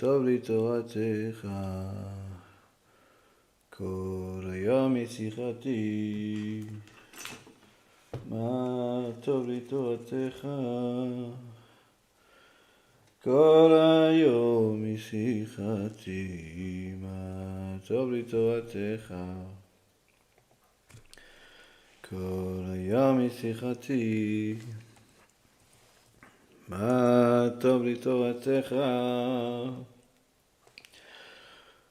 טוב לי תורתך, כל היום משיחתי. מה טוב לי תורתך, כל היום משיחתי. מה טוב לי תורתך, כל היום משיחתי. מה טוב לי תורתך,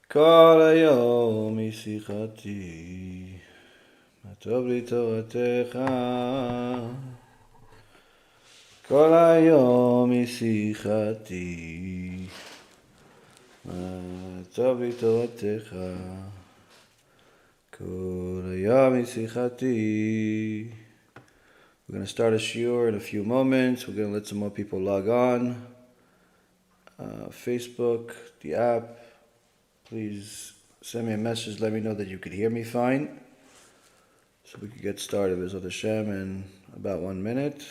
כל היום משיחתי. מה טוב לי תורתך, כל היום משיחתי. מה טוב לי תורתך, כל היום משיחתי. We're going to start a shiur in a few moments. We're going to let some more people log on. Facebook, the app. Please send me a message. Let me know that you could hear me fine, so we can get started. B'ezrat Hashem in about 1 minute.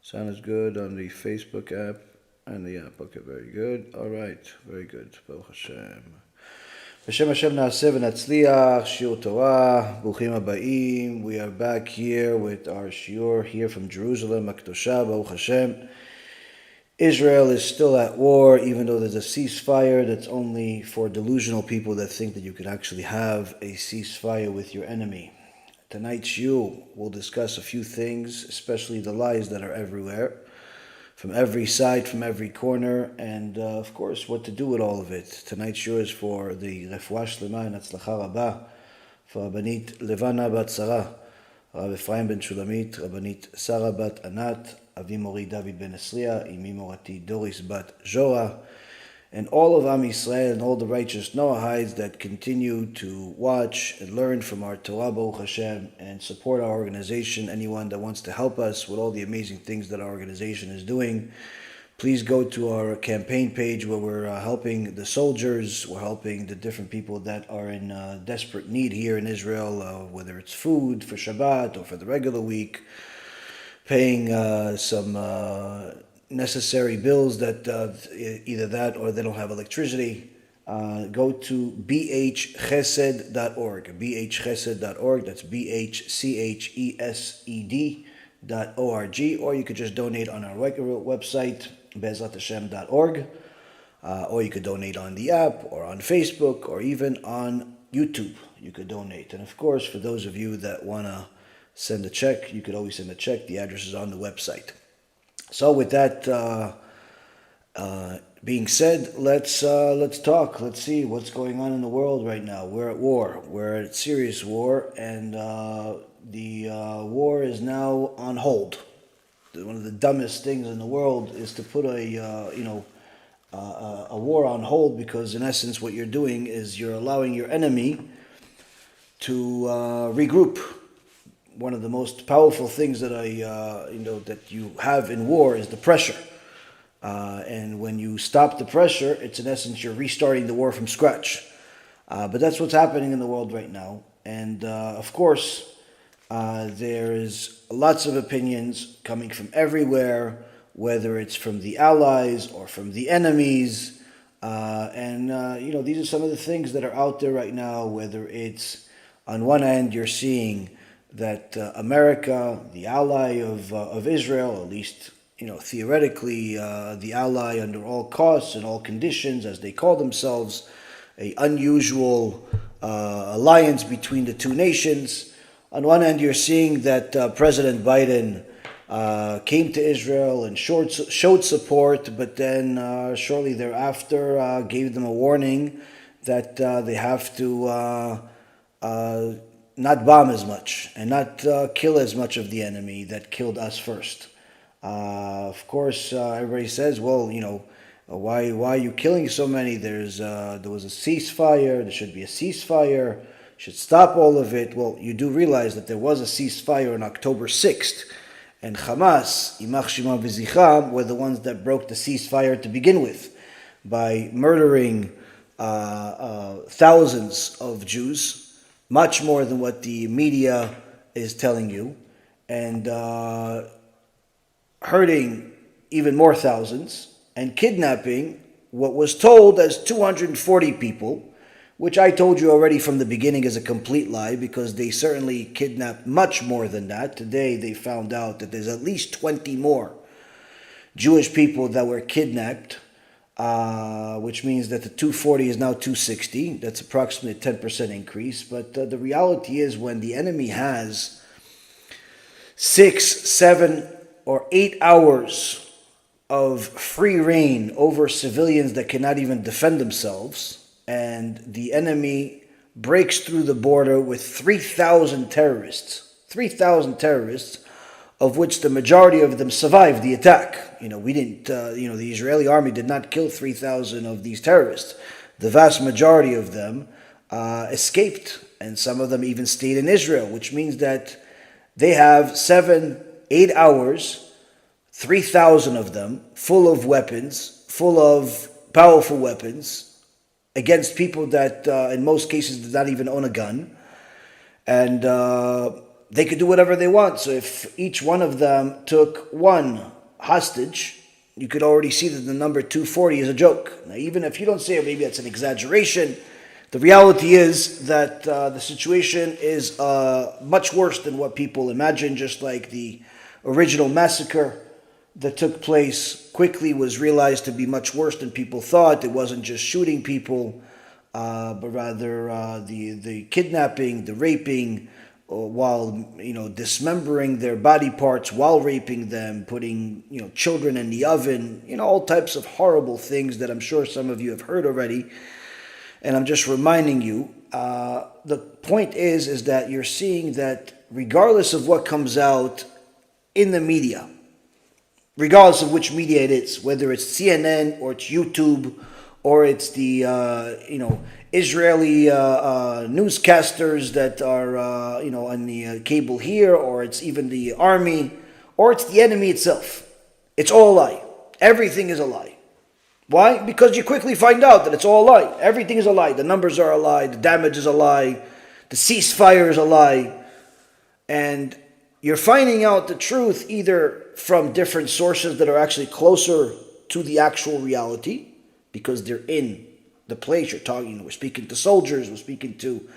Sound is good on the Facebook app and the app. Okay, very good. All right, very good. Baruch Hashem. B'shem Hashem na'aseh v'natzliach, shiur Torah, bruchim habayim. We are back here with our shiur here from Jerusalem, Akdosha, Baruch Hashem. Israel is still at war, even though there's a ceasefire. That's only for delusional people that think that you could actually have a ceasefire with your enemy. Tonight's shiur will discuss a few things, especially the lies that are everywhere, from every side, from every corner, and of course, what to do with all of it. Tonight's shiur is for the refuah shlema and hatzlacha rabba for Rabbanit Levana bat Sarah, Rav Ephraim ben Shulamit, Rabbanit Sarah bat Anat, Avi Mori David ben Esriya, Imi Morati Doris bat Jora, and all of Am Yisrael and all the righteous Noahides that continue to watch and learn from our Torah, Baruch Hashem, and support our organization. Anyone that wants to help us with all the amazing things that our organization is doing, please go to our campaign page where we're helping the soldiers, we're helping the different people that are in desperate need here in Israel, whether it's food for Shabbat or for the regular week, paying some necessary bills that either that or they don't have electricity. Go to bhchesed.org, bhchesed.org, that's bhchesed.org, or you could just donate on our website, bezratashem.org, or you could donate on the app, or on Facebook, or even on YouTube. You could donate. And of course, for those of you that want to send a check, you could always send a check. The address is on the website. So with that being said, let's talk. Let's see what's going on in the world right now. We're at war. We're at serious war, and the war is now on hold. One of the dumbest things in the world is to put a war on hold, because in essence what you're doing is you're allowing your enemy to regroup. One of the most powerful things that that you have in war is the pressure. And when you stop the pressure, it's in essence you're restarting the war from scratch. But that's what's happening in the world right now. And of course, there is lots of opinions coming from everywhere, whether it's from the allies or from the enemies. These are some of the things that are out there right now, whether it's on one end you're seeing that America, the ally of Israel, at least theoretically the ally under all costs and all conditions, as they call themselves, an unusual alliance between the two nations. On one end, you're seeing that President Biden came to Israel and showed support, but then shortly thereafter gave them a warning that they have to not bomb as much and not kill as much of the enemy that killed us first. Of course, everybody says, well, why are you killing so many? There was a ceasefire. There should be a ceasefire. Should stop all of it. Well, you do realize that there was a ceasefire on October 6th, and Hamas, Imach Shima V'Zichram, were the ones that broke the ceasefire to begin with by murdering thousands of Jews, much more than what the media is telling you, and hurting even more thousands, and kidnapping what was told as 240 people, which I told you already from the beginning is a complete lie, because they certainly kidnapped much more than that. Today they found out that there's at least 20 more Jewish people that were kidnapped, which means that the 240 is now 260. That's approximately a 10% increase. But the reality is, when the enemy has 6, 7, or 8 hours of free reign over civilians that cannot even defend themselves, and the enemy breaks through the border with 3,000 terrorists, of which the majority of them survived the attack. The Israeli army did not kill 3,000 of these terrorists. The vast majority of them escaped, and some of them even stayed in Israel, which means that they have 7, 8 hours, 3,000 of them, full of weapons, full of powerful weapons, against people that in most cases did not even own a gun. And they could do whatever they want. So if each one of them took one hostage, you could already see that the number 240 is a joke. Now, even if you don't say it, maybe that's an exaggeration, the reality is that the situation is much worse than what people imagine. Just like the original massacre that took place quickly was realized to be much worse than people thought. It wasn't just shooting people, but rather the kidnapping, the raping, while dismembering their body parts while raping them, putting children in the oven, all types of horrible things that I'm sure some of you have heard already. And I'm just reminding you. The point is that you're seeing that regardless of what comes out in the media, regardless of which media it is, whether it's CNN or it's YouTube or it's the Israeli newscasters that are on the cable here, or it's even the army, or it's the enemy itself, it's all a lie. Everything is a lie. Why? Because you quickly find out that it's all a lie. Everything is a lie. The numbers are a lie. The damage is a lie. The ceasefire is a lie. And you're finding out the truth either from different sources that are actually closer to the actual reality, because they're in the place. We're speaking to soldiers, we're speaking to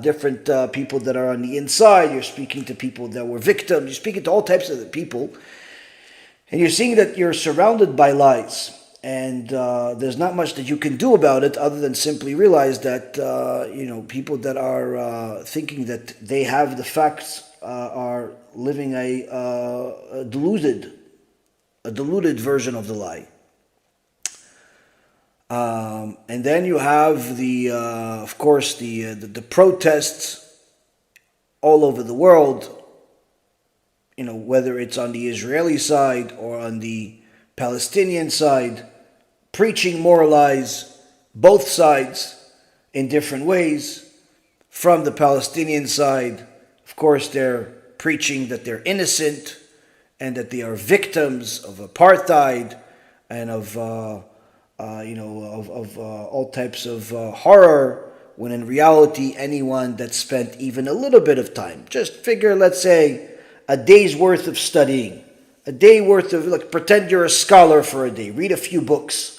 different people that are on the inside, you're speaking to people that were victims, you're speaking to all types of people, and you're seeing that you're surrounded by lies, and there's not much that you can do about it other than simply realize that people that are thinking that they have the facts are living a deluded version of the lie. And then you have of course, the protests all over the world, whether it's on the Israeli side or on the Palestinian side, preaching more lies, both sides in different ways. From the Palestinian side, of course, they're preaching that they're innocent and that they are victims of apartheid and of all types of horror, when in reality, anyone that spent even a little bit of time, just figure, let's say, a day's worth of studying, a day worth of, pretend you're a scholar for a day, read a few books,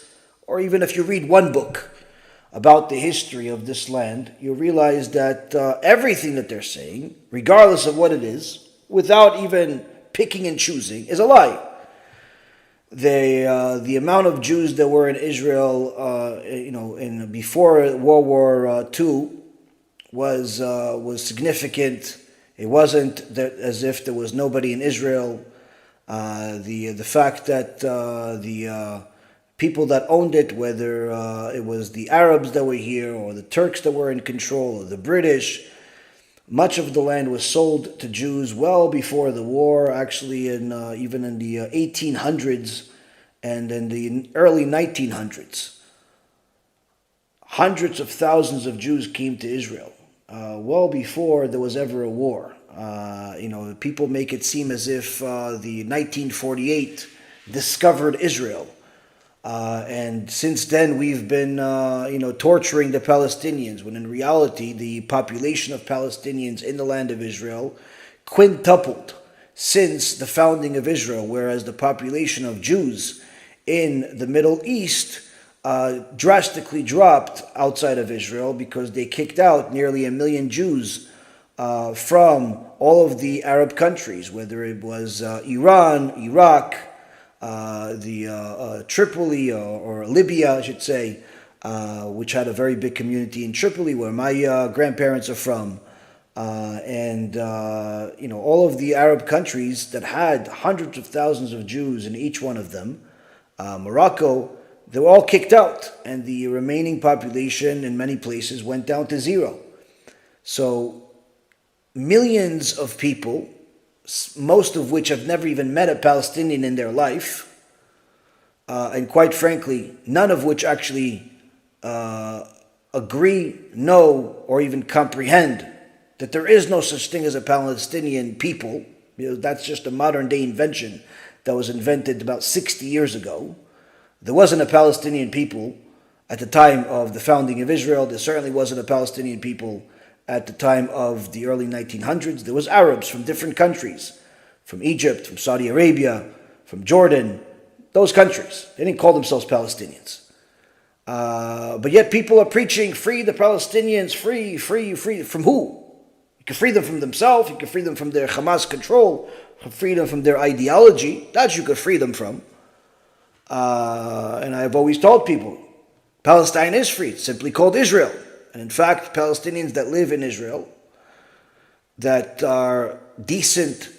or even if you read one book about the history of this land, you'll realize that everything that they're saying, regardless of what it is, without even picking and choosing, is a lie. The amount of Jews that were in Israel, before World War II, was significant. It wasn't that as if there was nobody in Israel. The fact that the people that owned it, whether it was the Arabs that were here or the Turks that were in control or the British, much of the land was sold to Jews well before the war, actually even in the 1800s and in the early 1900s. Hundreds of thousands of Jews came to Israel well before there was ever a war. People make it seem as if the 1948 discovered Israel. And since then, we've been, torturing the Palestinians, when in reality, the population of Palestinians in the land of Israel quintupled since the founding of Israel, whereas the population of Jews in the Middle East drastically dropped outside of Israel because they kicked out nearly 1 million Jews from all of the Arab countries, whether it was Iran, Iraq, Tripoli or Libya, I should say, which had a very big community in Tripoli, where my grandparents are from, and all of the Arab countries that had hundreds of thousands of Jews in each one of them, Morocco, they were all kicked out, and the remaining population in many places went down to zero. So millions of people, most of which have never even met a Palestinian in their life, and quite frankly, none of which actually agree, know, or even comprehend that there is no such thing as a Palestinian people. That's just a modern day invention that was invented about 60 years ago. There wasn't a Palestinian people at the time of the founding of Israel. There certainly wasn't a Palestinian people at the time of the early 1900s. There was Arabs from different countries, from Egypt, from Saudi Arabia, from Jordan, those countries. They didn't call themselves Palestinians. But yet people are preaching, free the Palestinians, free. From who? You can free them from themselves, you can free them from their Hamas control, free them from their ideology. That you could free them from. And I've always told people, Palestine is free. It's simply called Israel. And in fact, Palestinians that live in Israel, that are decent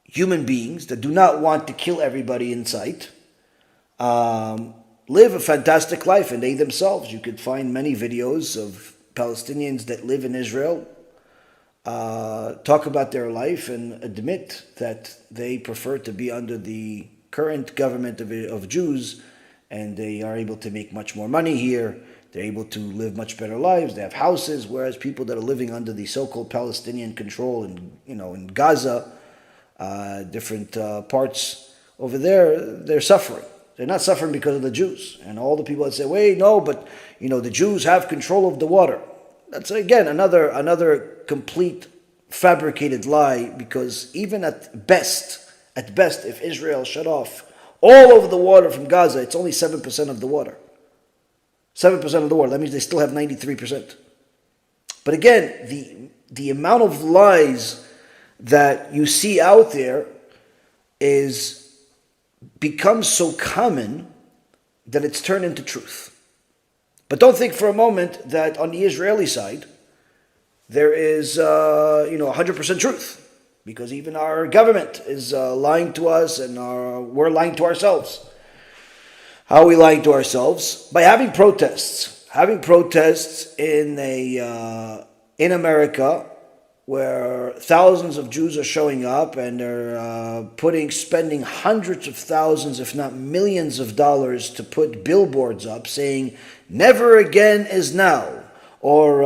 human beings, that do not want to kill everybody in sight, live a fantastic life, and they themselves, you could find many videos of Palestinians that live in Israel, talk about their life and admit that they prefer to be under the current government of Jews, and they are able to make much more money here. They're able to live much better lives. They have houses, whereas people that are living under the so-called Palestinian control in Gaza, different parts over there, they're suffering. They're not suffering because of the Jews. And all the people that say, wait, no, but the Jews have control of the water. That's again another complete fabricated lie, because even at best, if Israel shut off all of the water from Gaza, it's only 7% of the water. 7% of the water. That means they still have 93%. But again, the amount of lies that you see out there becomes so common that it's turned into truth. But don't think for a moment that on the Israeli side there is 100% truth, because even our government is lying to us, and we're lying to ourselves. How are we lying to ourselves? By having protests. Having protests in America, where thousands of Jews are showing up, and they're spending hundreds of thousands, if not millions of dollars to put billboards up saying, "Never again is now," or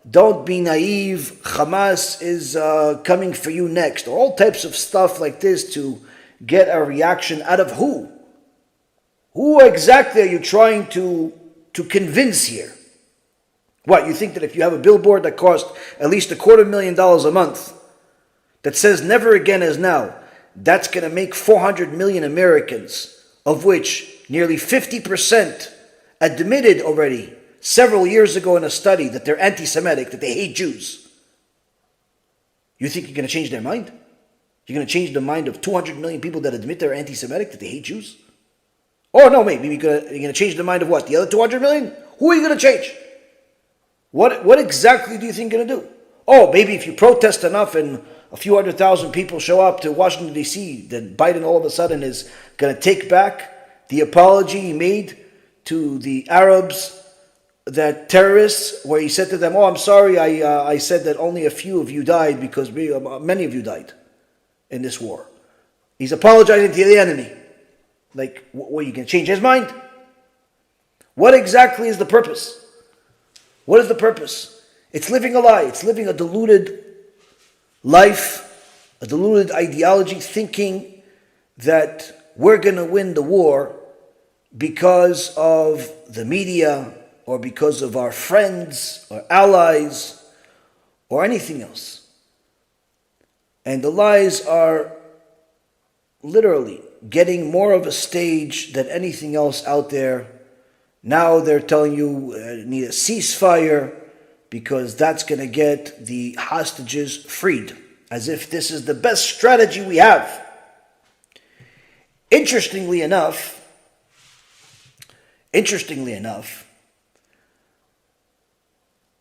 "Don't be naive, Hamas is coming for you next," or all types of stuff like this to get a reaction out of who? Who exactly are you trying to convince here? What, you think that if you have a billboard that costs at least $250,000 a month that says "Never again is now," that's going to make 400 million Americans, of which nearly 50% admitted already several years ago in a study that they're anti-Semitic, that they hate Jews. You think you're going to change their mind? You're going to change the mind of 200 million people that admit they're anti-Semitic, that they hate Jews? Or no, maybe you're going to change the mind of what? The other 200 million? Who are you going to change? What exactly do you think you're going to do? Oh, maybe if you protest enough and a few 100,000 people show up to Washington, D.C., then Biden all of a sudden is going to take back the apology he made to the Arabs, that terrorists, where he said to them, "Oh, I'm sorry, I said that only a few of you died because many of you died in this war." He's apologizing to the enemy. Like, what, you can change his mind? What exactly is the purpose? What is the purpose? It's living a lie. It's living a deluded life, a deluded ideology, thinking that we're going to win the war because of the media, or because of our friends or allies or anything else. And the lies are literally getting more of a stage than anything else out there Now they're telling you need a ceasefire because that's going to get the hostages freed, as if this is the best strategy we have. Interestingly enough,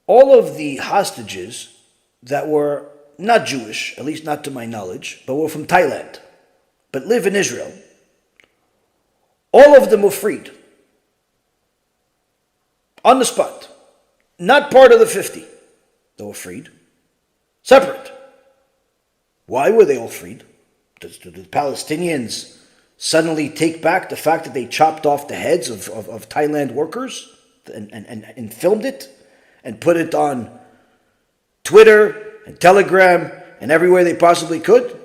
all of the hostages that were not Jewish, at least not to my knowledge, but were from Thailand, but live in Israel, all of them were freed. On the spot. Not part of the 50. They were freed. Separate. Why were they all freed? Did the Palestinians suddenly take back the fact that they chopped off the heads of Thailand workers and filmed it and put it on Twitter and Telegram and everywhere they possibly could?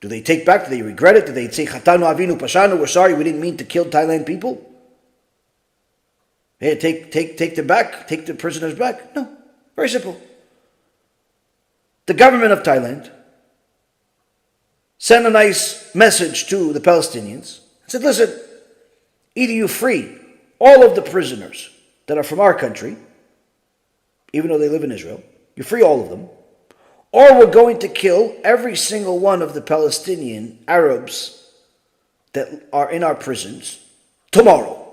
Do they take back? Do they regret it? Do they say, Chatanu Avinu Pashanu, we're sorry, we didn't mean to kill Thailand people? Hey, take them back, take the prisoners back? No, very simple. The government of Thailand sent a nice message to the Palestinians and said, listen, either you free all of the prisoners that are from our country, even though they live in Israel, you free all of them, or we're going to kill every single one of the Palestinian Arabs that are in our prisons tomorrow.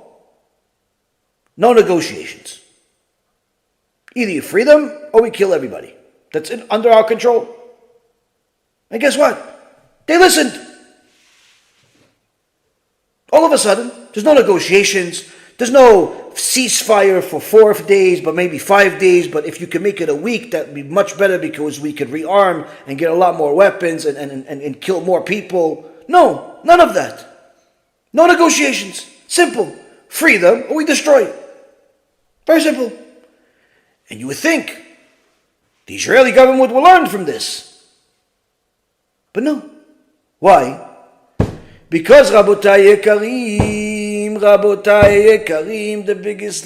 No negotiations. Either you free them or we kill everybody. That's under our control. And guess what? They listened. All of a sudden, there's no negotiations. There's no ceasefire for 4 days, but maybe 5 days. But if you can make it a week, that would be much better because we could rearm and get a lot more weapons and kill more people. No, none of that. No negotiations. Simple. Free them or we destroy it. Very simple. And you would think the Israeli government will learn from this. But no. Why? Because Rabotai Yekarim, the biggest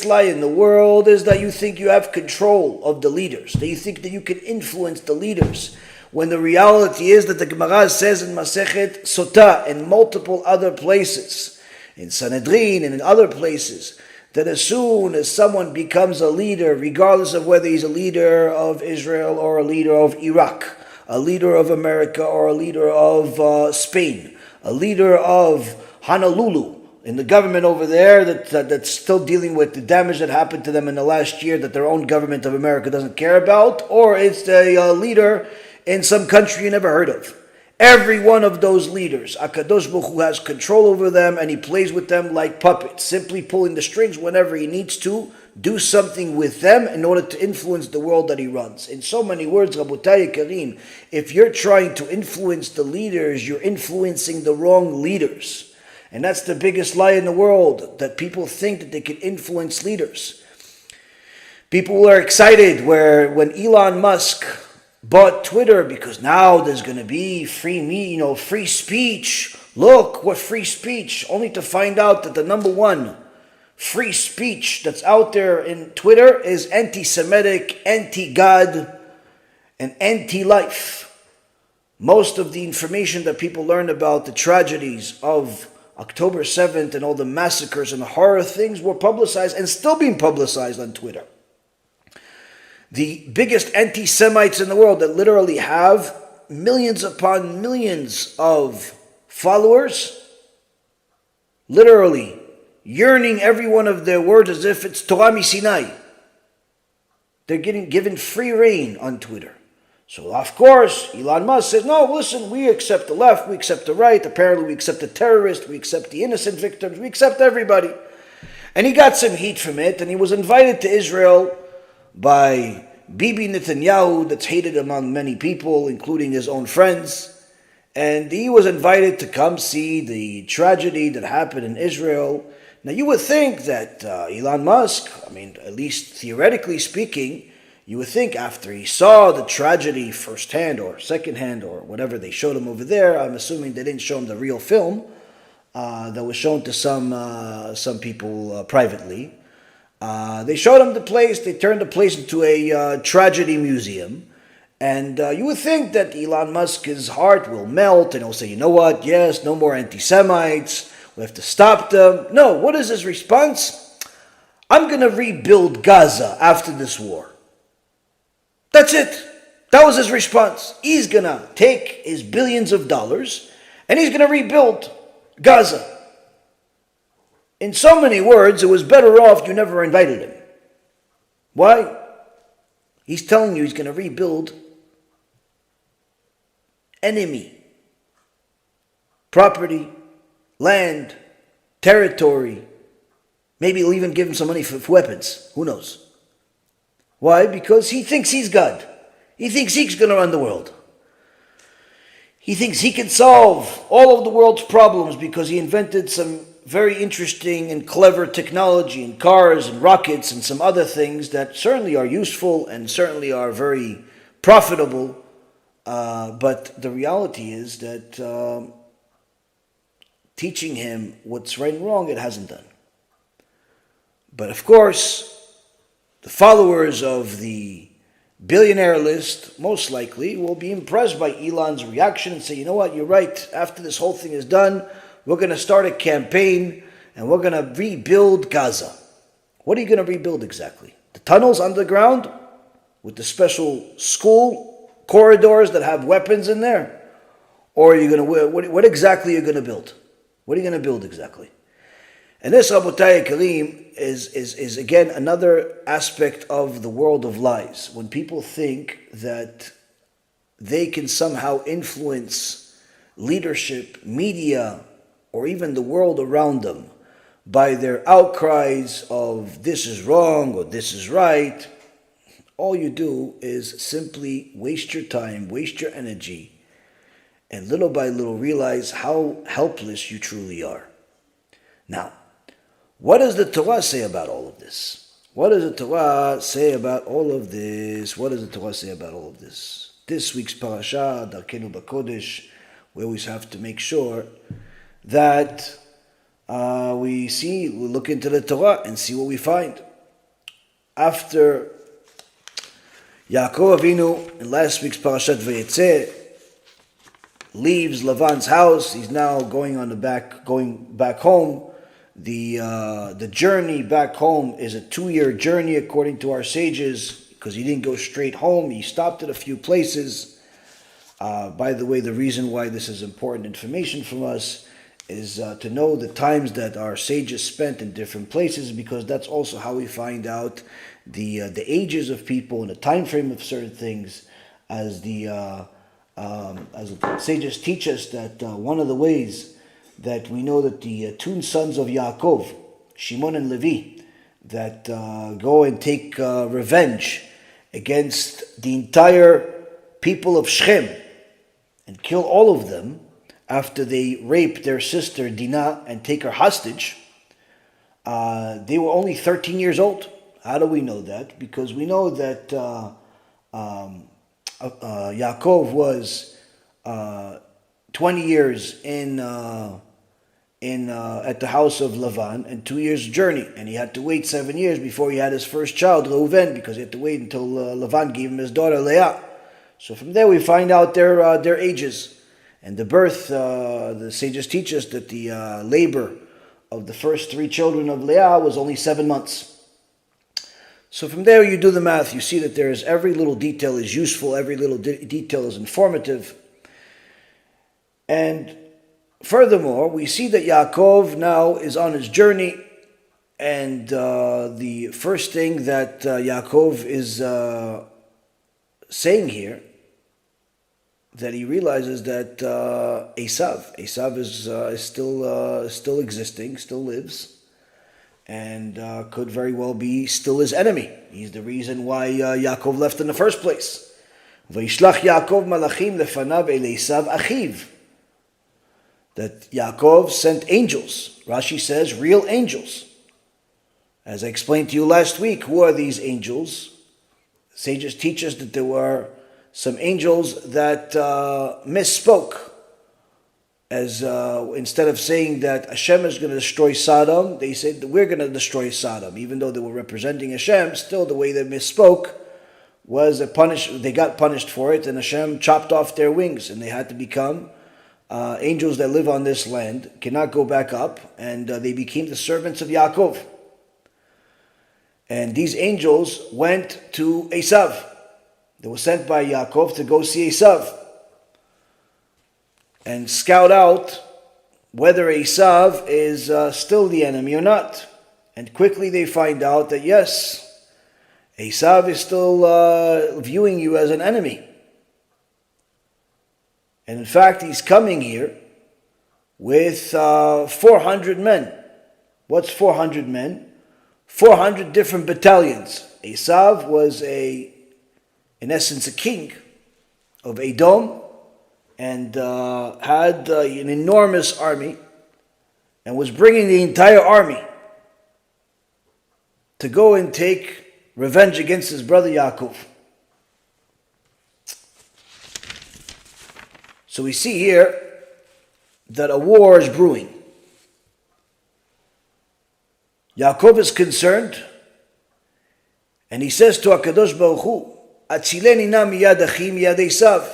lie in the world is that you think you have control of the leaders, that you think that you can influence the leaders, when the reality is that the Gemara says in Masechet Sotah and multiple other places, in Sanhedrin and in other places, that as soon as someone becomes a leader, regardless of whether he's a leader of Israel or a leader of Iraq, a leader of America or a leader of Spain, a leader of Honolulu, in the government over there that's still dealing with the damage that happened to them in the last year that their own government of America doesn't care about, or it's a leader in some country you never heard of. Every one of those leaders, HaKadosh Baruch Hu has control over them and he plays with them like puppets, simply pulling the strings whenever he needs to do something with them in order to influence the world that he runs. In so many words, Rabotai Karim, if you're trying to influence the leaders, you're influencing the wrong leaders. And that's the biggest lie in the world, that people think that they can influence leaders. People were excited when Elon Musk bought Twitter because now there's going to be free speech. Look, what free speech. Only to find out that the number one free speech that's out there in Twitter is anti-Semitic, anti-God, and anti-life. Most of the information that people learned about the tragedies of October 7th and all the massacres and the horror things were publicized and still being publicized on Twitter. The biggest anti-Semites in the world that literally have millions upon millions of followers, literally yearning every one of their words as if it's Torah Sinai. They're getting given free reign on Twitter. So of course, Elon Musk says, no, listen, we accept the left, we accept the right, apparently we accept the terrorists, we accept the innocent victims, we accept everybody. And he got some heat from it, and he was invited to Israel by Bibi Netanyahu, that's hated among many people, including his own friends. And he was invited to come see the tragedy that happened in Israel. Now you would think that Elon Musk, at least theoretically speaking, you would think after he saw the tragedy firsthand or secondhand or whatever they showed him over there, I'm assuming they didn't show him the real film that was shown to some people privately. They showed him the place. They turned the place into a tragedy museum. And you would think that Elon Musk's heart will melt and he'll say, you know what, yes, no more anti-Semites. We have to stop them. No, what is his response? I'm going to rebuild Gaza after this war. That's it. That was his response. He's going to take his billions of dollars and he's going to rebuild Gaza. In so many words, it was better off you never invited him. Why? He's telling you he's going to rebuild enemy property, land, territory. Maybe he'll even give him some money for weapons. Who knows? Why? Because he thinks he's God. He thinks he's going to run the world. He thinks he can solve all of the world's problems because he invented some very interesting and clever technology in cars and rockets and some other things that certainly are useful and certainly are very profitable. But the reality is that teaching him what's right and wrong, it hasn't done. But of course, the followers of the billionaire list most likely will be impressed by Elon's reaction and say, you know what, you're right. After this whole thing is done, we're going to start a campaign and we're going to rebuild Gaza. What are you going to rebuild exactly? The tunnels underground with the special school corridors that have weapons in there? Or are you going to, what exactly are you going to build? What are you going to build exactly? And this, Rabotai Karim, is again another aspect of the world of lies. When people think that they can somehow influence leadership, media, or even the world around them by their outcries of this is wrong or this is right, all you do is simply waste your time, waste your energy, and little by little realize how helpless you truly are. Now, what does the Torah say about all of this? What does the Torah say about all of this? What does the Torah say about all of this? This week's parasha, Darkenu B'Kodesh, we always have to make sure that we look into the Torah and see what we find. After Yaakov Avinu, in last week's parashat Vayetze, leaves Lavan's house, he's now going back home. The journey back home is a 2-year journey according to our sages, because he didn't go straight home. He stopped at a few places. By the way, the reason why this is important information from us is to know the times that our sages spent in different places, because that's also how we find out the ages of people and the time frame of certain things. As the sages teach us that one of the ways that we know that the two sons of Yaakov, Shimon and Levi, that go and take revenge against the entire people of Shechem and kill all of them after they rape their sister Dinah and take her hostage, they were only 13 years old. How do we know that? Because we know that Yaakov was 20 years at the house of Lavan and 2 years journey, and he had to wait 7 years before he had his first child, Reuven, because he had to wait until Lavan gave him his daughter Leah. So from there we find out their ages. And the birth, the sages teach us that the labor of the first 3 children of Leah was only 7 months. So from there you do the math, you see that there is every little detail is useful, every little detail is informative. And furthermore, we see that Yaakov now is on his journey, and the first thing that Yaakov is saying here, that he realizes that Esav is still existing, still lives, and could very well be still his enemy. He's the reason why Yaakov left in the first place. Vayishlach Yaakov malachim lefanav el Esav achiv. That Yaakov sent angels. Rashi says real angels. As I explained to you last week, who are these angels? Sages teach us that there were some angels that misspoke. As instead of saying that Hashem is going to destroy Sodom, they said that we're going to destroy Sodom. Even though they were representing Hashem, still the way they misspoke was they got punished for it, and Hashem chopped off their wings, and they had to become angels that live on this land cannot go back up, and they became the servants of Yaakov. And these angels went to Esav. They were sent by Yaakov to go see Esav and scout out whether Esav is still the enemy or not. And quickly they find out that yes, Esav is still viewing you as an enemy. And in fact, he's coming here with 400 men. What's 400 men? 400 different battalions. Esav was in essence, a king of Edom, and had an enormous army, and was bringing the entire army to go and take revenge against his brother Yaakov. So we see here that a war is brewing. Yaakov is concerned, and he says to HaKadosh Baruch Hu, Atzileni na miyad achi miyad Esav.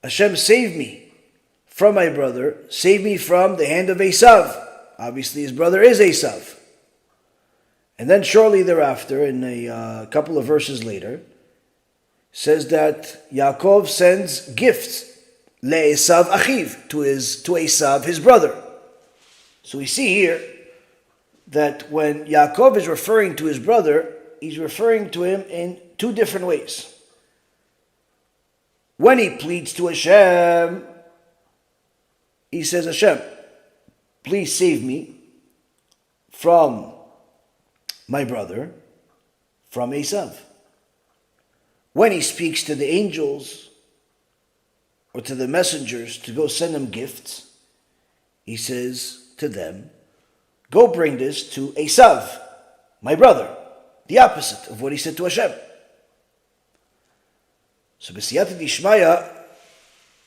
Hashem, save me from my brother, save me from the hand of Esav. Obviously his brother is Esav. And then shortly thereafter, in a couple of verses later, says that Yaakov sends gifts le'esav achiv, to Esav, his brother. So we see here that when Yaakov is referring to his brother, he's referring to him in two different ways. When he pleads to Hashem, he says, Hashem, please save me from my brother, from Esav. When he speaks to the angels or to the messengers to go send them gifts, he says to them, go bring this to Esav, my brother. The opposite of what he said to Hashem. So b'siyata d'ishmaya,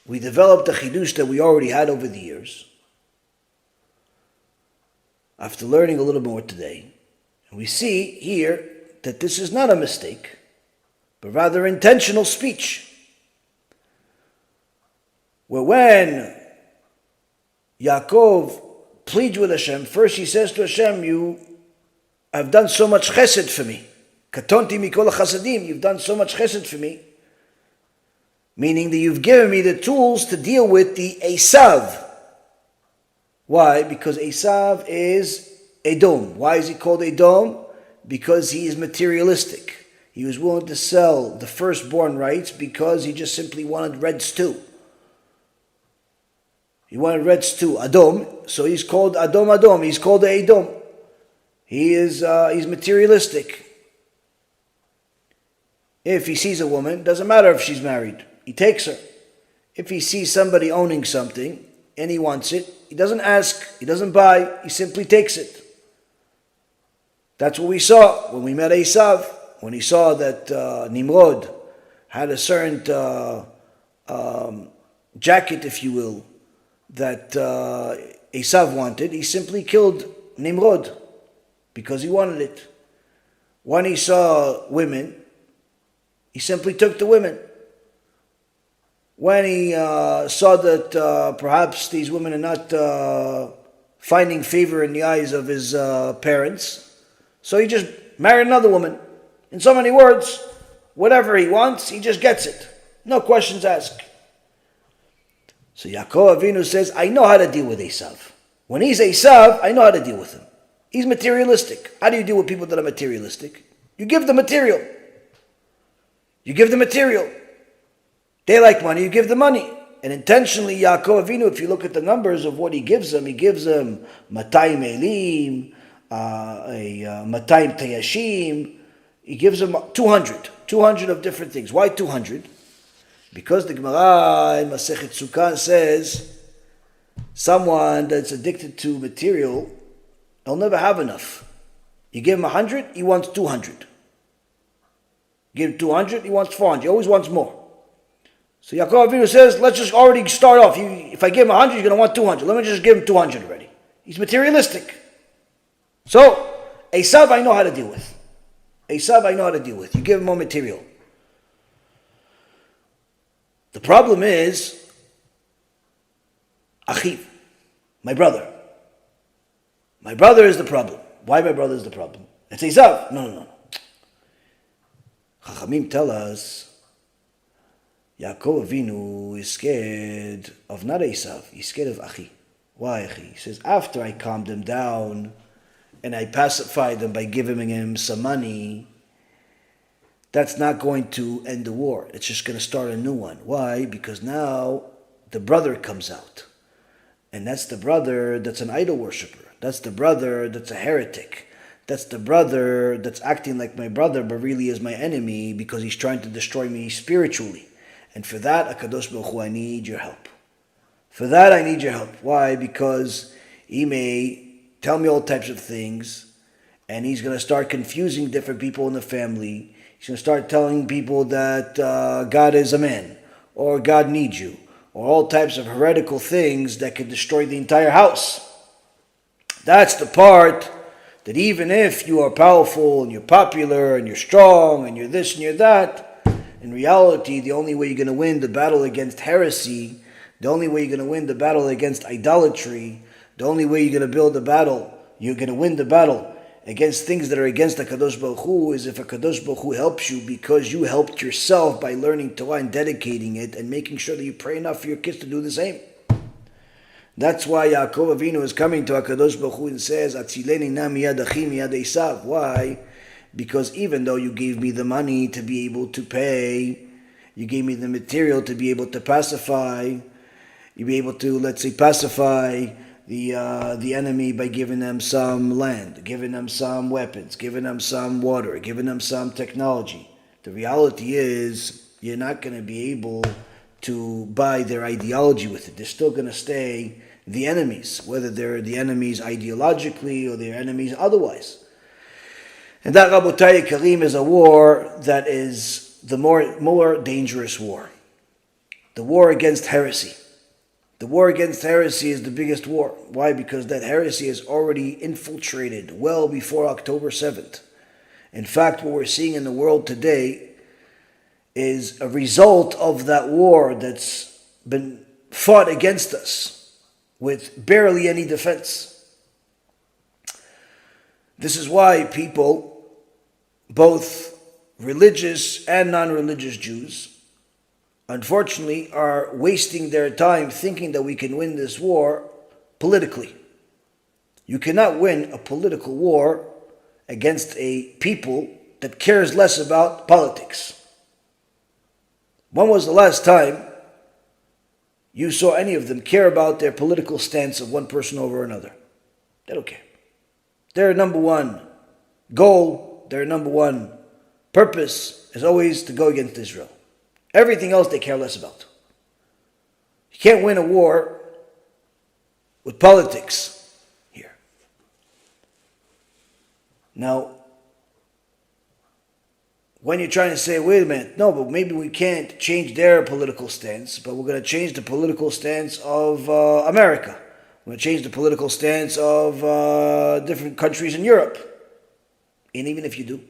we developed a chidush that we already had over the years. After learning a little more today, and we see here that this is not a mistake, but rather intentional speech. Where when Yaakov pleads with Hashem, first he says to Hashem, you have done so much chesed for me. Katonti mikol chasadim, you've done so much chesed for me. Meaning that you've given me the tools to deal with the Esav. Why? Because Esav is Edom. Why is he called Edom? Because he is materialistic. He was willing to sell the firstborn rights because he just simply wanted red stew. He wanted red stew, Adom, so he's called Adom. He's called Edom. He's materialistic. If he sees a woman, doesn't matter if she's married, he takes her. If he sees somebody owning something and he wants it, he doesn't ask, he doesn't buy, he simply takes it. That's what we saw when we met Esav, when he saw that Nimrod had a certain jacket, if you will, that Esav wanted. He simply killed Nimrod because he wanted it. When he saw women, he simply took the women. When he saw that perhaps these women are not finding favor in the eyes of his parents, so he just married another woman. In so many words, whatever he wants, he just gets it. No questions asked. So Yaakov Avinu says, I know how to deal with Esav. When he's Esav, I know how to deal with him. He's materialistic. How do you deal with people that are materialistic? You give them material. You give them material. They like money, you give them money. And intentionally, Yaakov Avinu, if you look at the numbers of what he gives them 200 elim, 200 tayashim. He gives them 200 of different things. Why 200? Because the Gemara in Masechet Sukkah says, someone that's addicted to material, he'll never have enough. You give him 100, he wants 200. Give him 200, he wants 400. He always wants more. So Yaakov Avinu says, let's just already start off. If I give him 100, he's going to want 200. Let me just give him 200 already. He's materialistic. So, Esav I know how to deal with. Esav I know how to deal with. You give him more material. The problem is achiv, my brother. My brother is the problem. Why my brother is the problem? It's Esav. No. Chachamim tell us Yaakov Avinu is scared of not Esav. He's scared of Achi. Why Achi? He says, after I calmed him down and I pacified him by giving him some money, that's not going to end the war. It's just going to start a new one. Why? Because now the brother comes out. And that's the brother that's an idol worshiper. That's the brother that's a heretic. That's the brother that's acting like my brother but really is my enemy because he's trying to destroy me spiritually. And for that, HaKadosh Baruch Hu, I need your help. For that, I need your help. Why? Because he may tell me all types of things and he's going to start confusing different people in the family. He's going to start telling people that God is a man or God needs you or all types of heretical things that could destroy the entire house. That's the part that even if you are powerful and you're popular and you're strong and you're this and you're that, in reality, the only way you're going to win the battle against heresy, the only way you're going to win the battle against idolatry, the only way you're going to build the battle, you're going to win the battle against things that are against HaKadosh Baruch Hu is if HaKadosh Baruch Hu helps you because you helped yourself by learning Torah and dedicating it and making sure that you pray enough for your kids to do the same. That's why Yaakov Avinu is coming to HaKadosh Baruch Hu and says, Atzileni na miyad achi miyad Esav. Why? Because even though you gave me the money to be able to pay, you gave me the material to be able to pacify, you be able to, let's say, pacify the enemy by giving them some land, giving them some weapons, giving them some water, giving them some technology. The reality is you're not going to be able to buy their ideology with it. They're still going to stay the enemies, whether they're the enemies ideologically or they're enemies otherwise. And that, Rabotai Karim, is a war that is the more dangerous war. The war against heresy. The war against heresy is the biggest war. Why? Because that heresy is already infiltrated well before October 7th. In fact, what we're seeing in the world today is a result of that war that's been fought against us with barely any defense. This is why people, both religious and non-religious Jews, unfortunately are wasting their time thinking that we can win this war politically. You cannot win a political war against a people that cares less about politics. When was the last time you saw any of them care about their political stance of one person over another? They don't care. Their number one goal, their number one purpose is always to go against Israel. Everything else they care less about. You can't win a war with politics here. Now, when you're trying to say, wait a minute, no, but maybe we can't change their political stance, but we're going to change the political stance of America. We're going to change the political stance of different countries in Europe. And even if you do,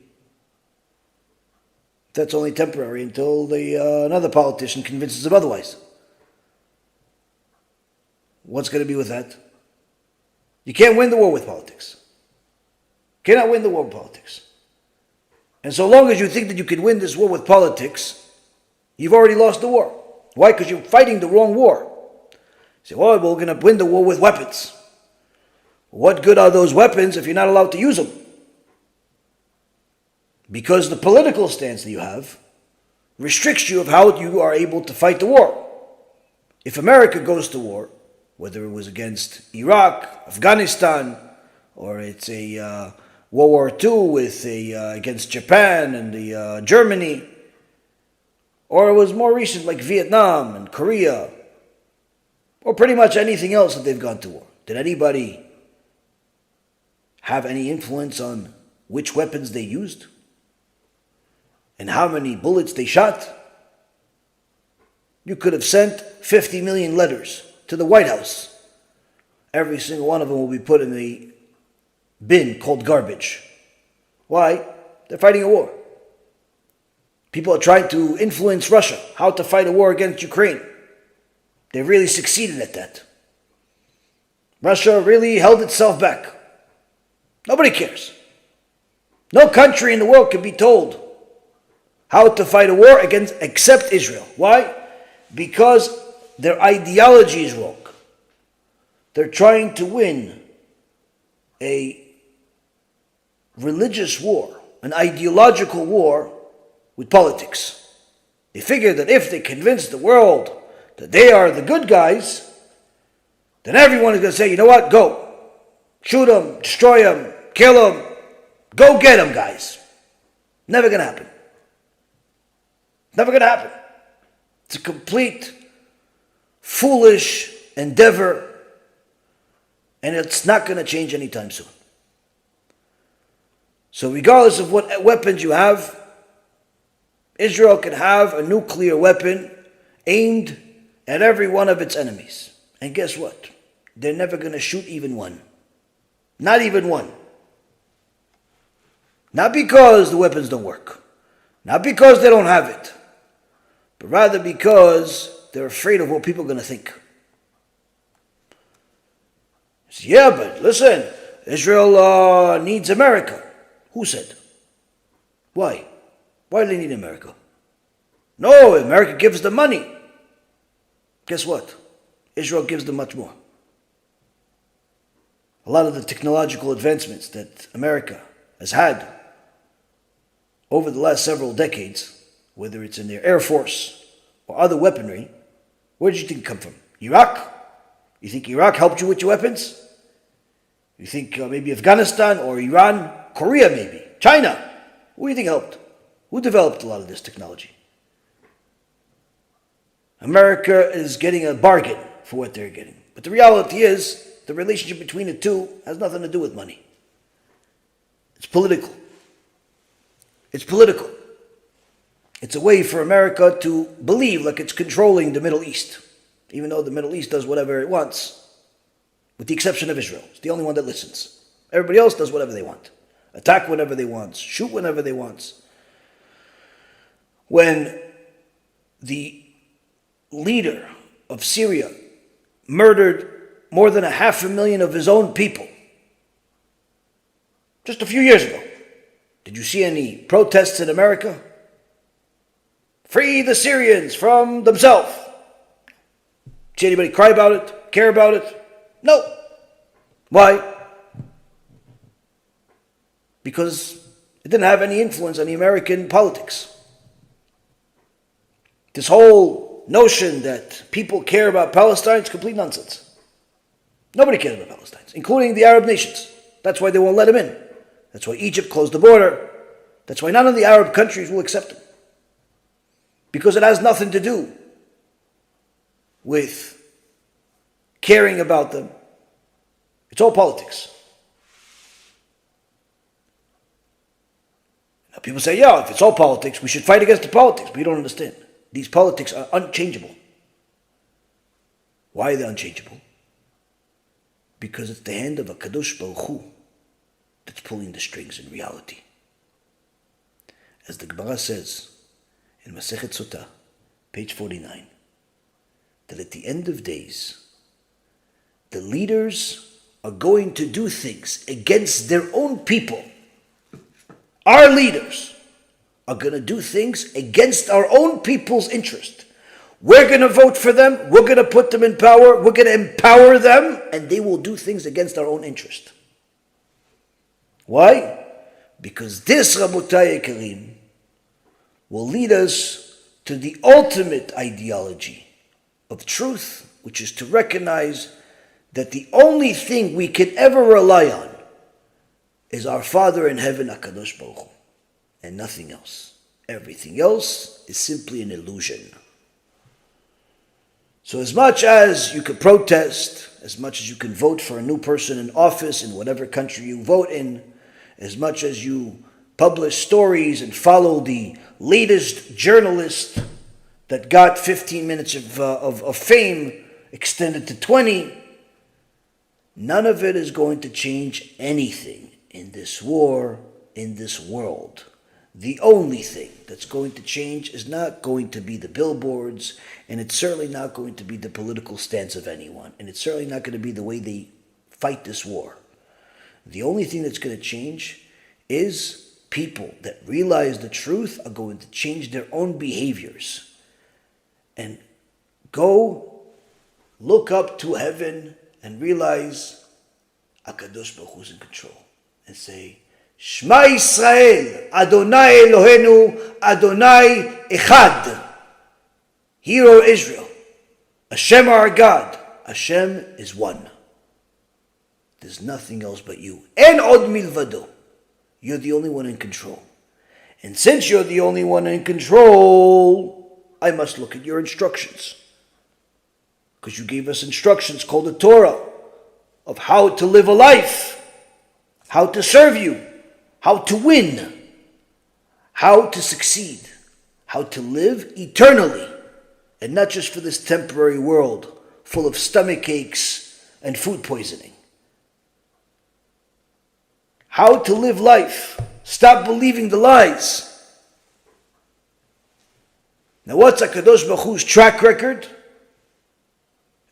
that's only temporary until another politician convinces them otherwise. What's going to be with that? You can't win the war with politics. You cannot win the war with politics. And so long as you think that you can win this war with politics, you've already lost the war. Why? Because you're fighting the wrong war. You say, well, we're going to win the war with weapons. What good are those weapons if you're not allowed to use them? Because the political stance that you have restricts you of how you are able to fight the war. If America goes to war, whether it was against Iraq, Afghanistan, or it's a World War II with against Japan and Germany, or it was more recent like Vietnam and Korea, or pretty much anything else that they've gone to war. Did anybody have any influence on which weapons they used? And how many bullets they shot? You could have sent 50 million letters to the White House. Every single one of them will be put in the bin called garbage. Why? They're fighting a war. People are trying to influence Russia, how to fight a war against Ukraine. They really succeeded at that. Russia really held itself back. Nobody cares. No country in the world can be told how to fight a war against except Israel. Why? Because their ideology is wrong. They're trying to win a religious war, an ideological war with politics. They figure that if they convince the world that they are the good guys, then everyone is going to say, you know what, go. Shoot them, destroy them, kill them. Go get them, guys. Never going to happen. Never going to happen. It's a complete foolish endeavor, and it's not going to change anytime soon. So regardless of what weapons you have, Israel can have a nuclear weapon aimed at every one of its enemies. And guess what? They're never going to shoot even one. Not even one. Not because the weapons don't work. Not because they don't have it. But rather because they're afraid of what people are going to think. Yeah, but listen, Israel needs America. Who said? Why? Why do they need America? No, America gives them money. Guess what? Israel gives them much more. A lot of the technological advancements that America has had over the last several decades, whether it's in their Air Force or other weaponry, where did you think it come from? Iraq? You think Iraq helped you with your weapons? You think maybe Afghanistan or Iran? Korea maybe? China? Who do you think helped? Who developed a lot of this technology? America is getting a bargain for what they're getting. But the reality is, the relationship between the two has nothing to do with money. It's political. It's political. It's a way for America to believe like it's controlling the Middle East, even though the Middle East does whatever it wants, with the exception of Israel. It's the only one that listens. Everybody else does whatever they want. Attack whenever they want, shoot whenever they want. When the leader of Syria murdered more than 500,000 of his own people just a few years ago, did you see any protests in America? Free the Syrians from themselves. See anybody cry about it? Care about it? No. Why? Because it didn't have any influence on the American politics. This whole notion that people care about Palestine is complete nonsense. Nobody cares about Palestine, including the Arab nations. That's why they won't let them in. That's why Egypt closed the border. That's why none of the Arab countries will accept them. Because it has nothing to do with caring about them. It's all politics. Now people say, yeah, if it's all politics, we should fight against the politics. But you don't understand. These politics are unchangeable. Why are they unchangeable? Because it's the hand of a Kadosh Baruch Hu that's pulling the strings in reality. As the Gemara says in Masechet Sotah, page 49, that at the end of days, the leaders are going to do things against their own people. Our leaders are going to do things against our own people's interest. We're going to vote for them. We're going to put them in power. We're going to empower them. And they will do things against our own interest. Why? Because this, Rabotai Karim, will lead us to the ultimate ideology of truth, which is to recognize that the only thing we can ever rely on is our Father in heaven, HaKadosh Baruch Hu, and nothing else. Everything else is simply an illusion. So as much as you can protest, as much as you can vote for a new person in office in whatever country you vote in, as much as you publish stories and follow the latest journalist that got 15 minutes of fame extended to 20, none of it is going to change anything in this war, in this world. The only thing that's going to change is not going to be the billboards, and it's certainly not going to be the political stance of anyone, and it's certainly not going to be the way they fight this war. The only thing that's going to change is people that realize the truth are going to change their own behaviors and go look up to heaven and realize HaKadosh Baruch Hu is in control and say, Shema Yisrael, Adonai Eloheinu, Adonai Echad. Hear, O Israel, Hashem our God, Hashem is one. There's nothing else but you. En od milvado. You're the only one in control. And since you're the only one in control, I must look at your instructions. Because you gave us instructions called the Torah of how to live a life, how to serve you, how to win, how to succeed, how to live eternally, and not just for this temporary world full of stomach aches and food poisoning. How to live life. Stop believing the lies. Now what's HaKadosh Baruch Hu's track record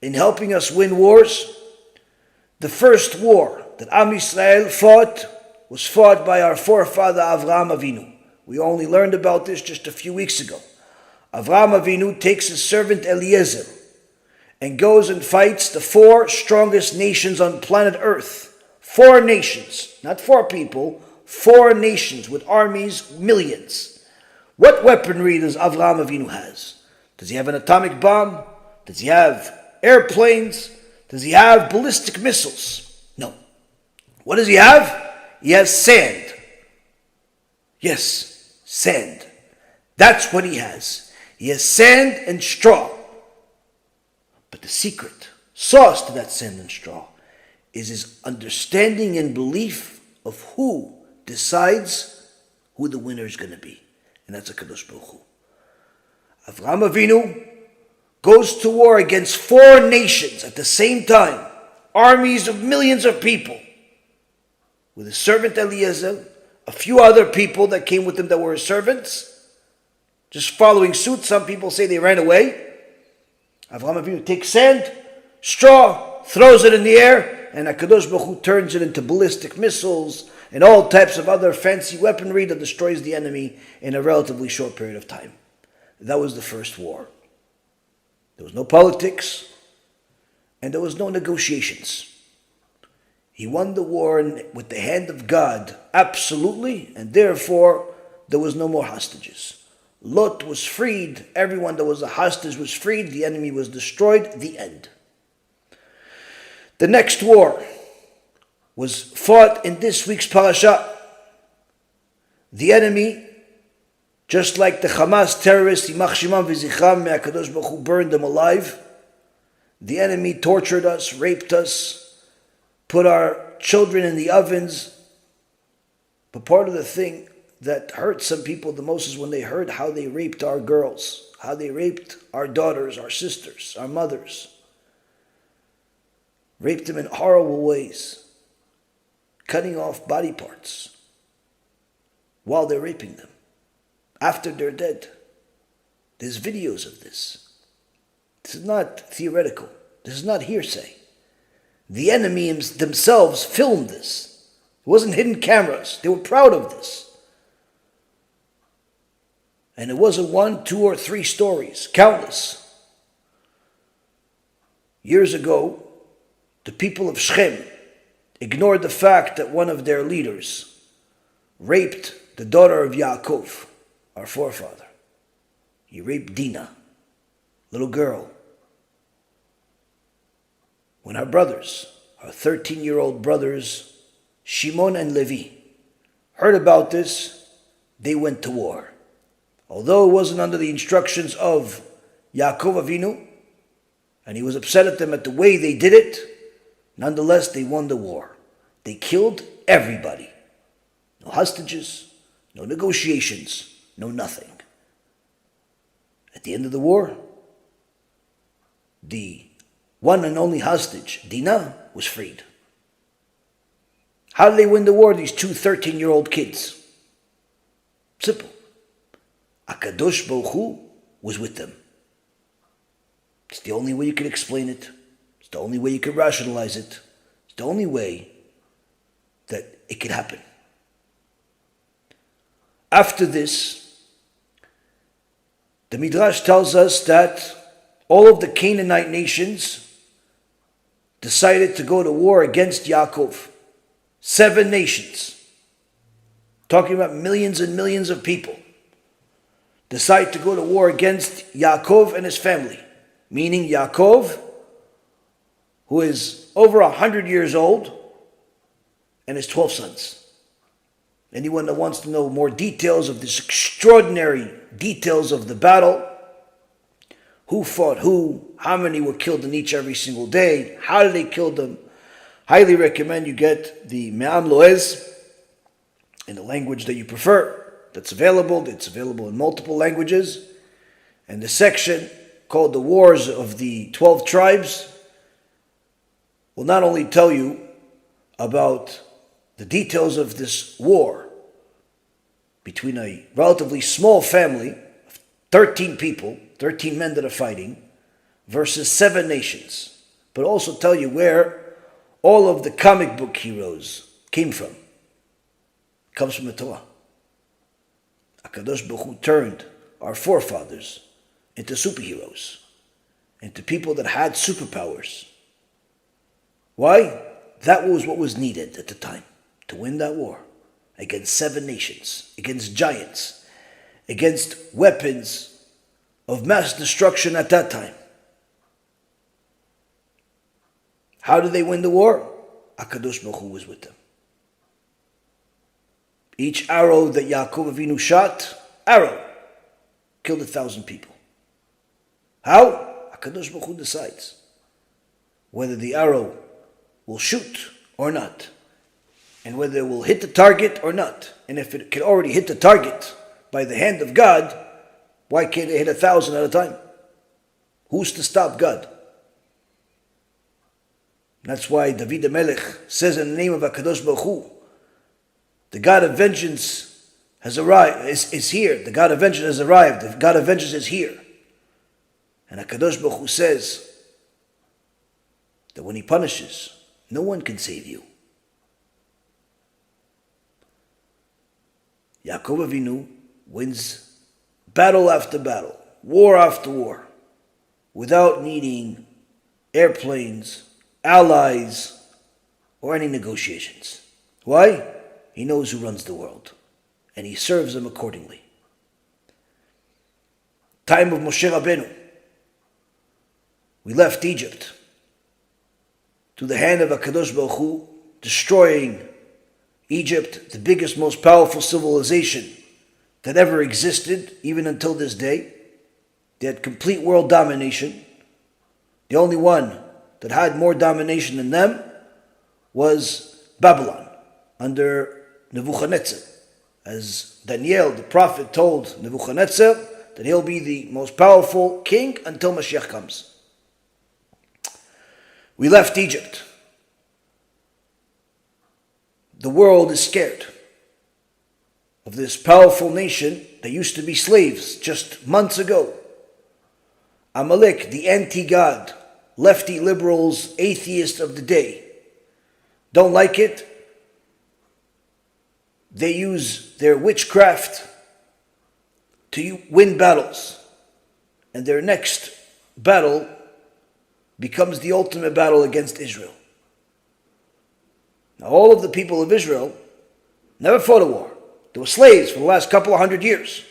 in helping us win wars? The first war that Am Yisrael fought was fought by our forefather Avraham Avinu. We only learned about this just a few weeks ago. Avraham Avinu takes his servant Eliezer and goes and fights the 4 strongest nations on planet Earth. 4 nations, not 4 people, 4 nations with armies, millions. What weaponry does Avraham Avinu has? Does he have an atomic bomb? Does he have airplanes? Does he have ballistic missiles? No. What does he have? He has sand. Yes, sand. That's what he has. He has sand and straw. But the secret sauce to that sand and straw is his understanding and belief of who decides who the winner is going to be. And that's HaKadosh Baruch Hu. Avraham Avinu goes to war against 4 nations at the same time. Armies of millions of people. With his servant Eliezer, a few other people that came with him that were his servants, just following suit. Some people say they ran away. Avraham Avinu takes sand, straw, throws it in the air, and HaKadosh Baruch Hu turns it into ballistic missiles and all types of other fancy weaponry that destroys the enemy in a relatively short period of time. That was the first war. There was no politics, and there was no negotiations. He won the war with the hand of God, absolutely, and therefore there was no more hostages. Lot was freed, everyone that was a hostage was freed, the enemy was destroyed, the end. The next war was fought in this week's parasha. The enemy, just like the Hamas terrorists, Yimach Shimam v'Zichram, may HaKadosh Baruch Hu burn them alive. The enemy tortured us, raped us, put our children in the ovens. But part of the thing that hurt some people the most is when they heard how they raped our girls, how they raped our daughters, our sisters, our mothers. Raped them in horrible ways, cutting off body parts while they're raping them, after they're dead. There's videos of this. This is not theoretical. This is not hearsay. The enemy themselves filmed this. It wasn't hidden cameras. They were proud of this. And it wasn't 1, 2, or 3 stories, countless. Years ago, the people of Shechem ignored the fact that one of their leaders raped the daughter of Yaakov, our forefather. He raped Dinah, little girl. When our brothers, our 13-year-old brothers, Shimon and Levi, heard about this, they went to war. Although it wasn't under the instructions of Yaakov Avinu, and he was upset at them at the way they did it, nonetheless, they won the war. They killed everybody. No hostages, no negotiations, no nothing. At the end of the war, the one and only hostage, Dinah, was freed. How did they win the war, these 2 13-year-old kids? Simple. HaKadosh Baruch Hu was with them. It's the only way you can explain it. It's the only way you can rationalize it. It's the only way that it could happen. After this, the Midrash tells us that all of the Canaanite nations decided to go to war against Yaakov. 7 nations, talking about millions and millions of people, decide to go to war against Yaakov and his family, meaning Yaakov, who is over 100 years old, and his 12 sons. Anyone that wants to know more details of this extraordinary details of the battle, who fought who, how many were killed in each every single day, how did they kill them, highly recommend you get the Me'am Loez in the language that you prefer. That's available. It's available in multiple languages. And the section called The Wars of the 12 Tribes will not only tell you about the details of this war between a relatively small family of 13 people, 13 men that are fighting, versus 7 nations, but also tell you where all of the comic book heroes came from. It comes from the Torah. HaKadosh Baruch Hu turned our forefathers into superheroes, into people that had superpowers. Why? That was what was needed at the time to win that war against 7 nations, against giants, against weapons of mass destruction at that time. How did they win the war? HaKadosh Baruch Hu was with them. Each arrow that Yaakov Avinu shot, killed 1,000 people. How? HaKadosh Baruch Hu decides whether the arrow will shoot or not, and whether it will hit the target or not. And if it can already hit the target by the hand of God, why can't it hit 1,000 at a time? Who's to stop God? That's why David HaMelech says in the name of HaKadosh Baruch Hu, the God of vengeance has arrived, is here. The God of vengeance has arrived. The God of vengeance is here. And HaKadosh Baruch Hu says that when He punishes, no one can save you. Yaakov Avinu wins battle after battle, war after war, without needing airplanes, allies, or any negotiations. Why? He knows who runs the world, and He serves them accordingly. Time of Moshe Rabbeinu, we left Egypt to the hand of HaKadosh Baruch Hu, destroying Egypt, the biggest, most powerful civilization that ever existed, even until this day. They had complete world domination. The only one that had more domination than them was Babylon, under Nebuchadnezzar. As Daniel, the prophet, told Nebuchadnezzar that he'll be the most powerful king until Mashiach comes. We left Egypt. The world is scared of this powerful nation that used to be slaves just months ago. Amalek, the anti-God, lefty liberals, atheists of the day, don't like it. They use their witchcraft to win battles. And their next battle becomes the ultimate battle against Israel. Now, all of the people of Israel never fought a war. They were slaves for the last couple of 100 years.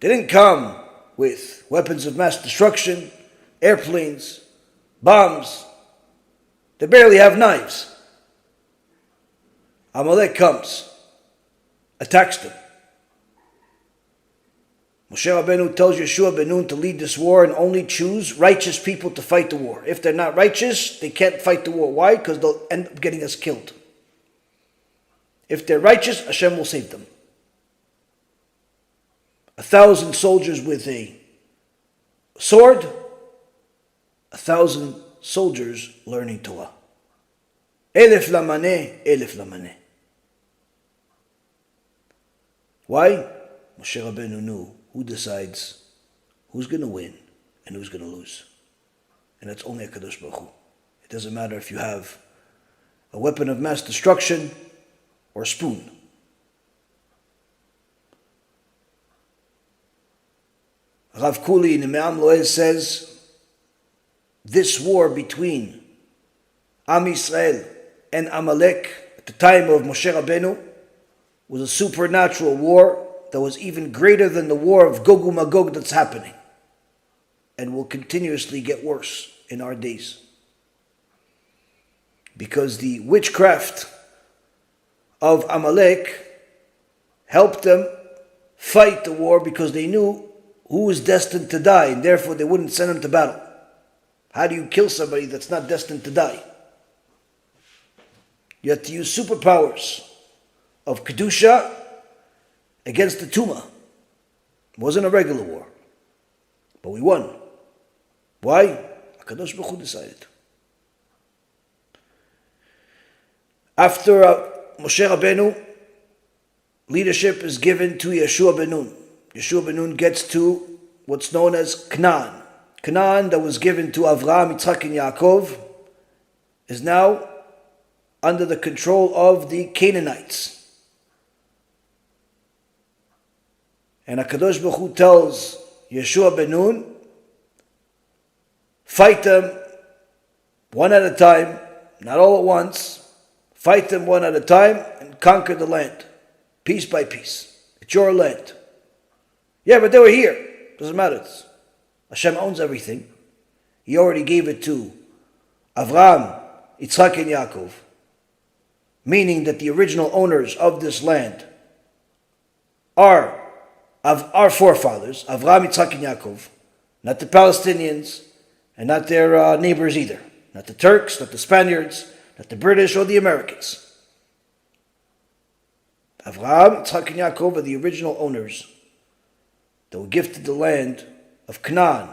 They didn't come with weapons of mass destruction, airplanes, bombs. They barely have knives. Amalek comes, attacks them. Moshe Rabbeinu tells Yeshua ben Nun to lead this war and only choose righteous people to fight the war. If they're not righteous, they can't fight the war. Why? Because they'll end up getting us killed. If they're righteous, Hashem will save them. 1,000 soldiers with a sword, 1,000 soldiers learning Torah. Elef lamaneh, elef lamaneh. Why? Moshe Rabbeinu knew who decides who's going to win and who's going to lose. And that's only HaKadosh Baruch Hu. It doesn't matter if you have a weapon of mass destruction or a spoon. Rav Kuli in Me'am Loez says, this war between Am Yisrael and Amalek at the time of Moshe Rabbeinu was a supernatural war that was even greater than the war of Gog and Magog that's happening and will continuously get worse in our days. Because the witchcraft of Amalek helped them fight the war because they knew who was destined to die, and therefore they wouldn't send him to battle. How do you kill somebody that's not destined to die? You had to use superpowers of Kedusha against the Tumah. It wasn't a regular war. But we won. Why? HaKadosh Baruch Hu decided. After Moshe Rabbeinu, leadership is given to Yeshua ben Nun. Yeshua ben Nun gets to what's known as Canaan. Canaan that was given to Avraham, Yitzchak, and Yaakov is now under the control of the Canaanites. And HaKadosh Baruch Hu tells Yeshua ben Nun, fight them one at a time, not all at once. Fight them one at a time and conquer the land, piece by piece. It's your land. Yeah, but they were here. Doesn't matter. Hashem owns everything. He already gave it to Avraham, Yitzchak, and Yaakov. Meaning that the original owners of this land are our forefathers, Avraham, Yitzchak, and Yaakov, not the Palestinians and not their neighbors either. Not the Turks, not the Spaniards, not the British or the Americans. Avraham, Yitzchak, and Yaakov are the original owners that were gifted the land of Canaan,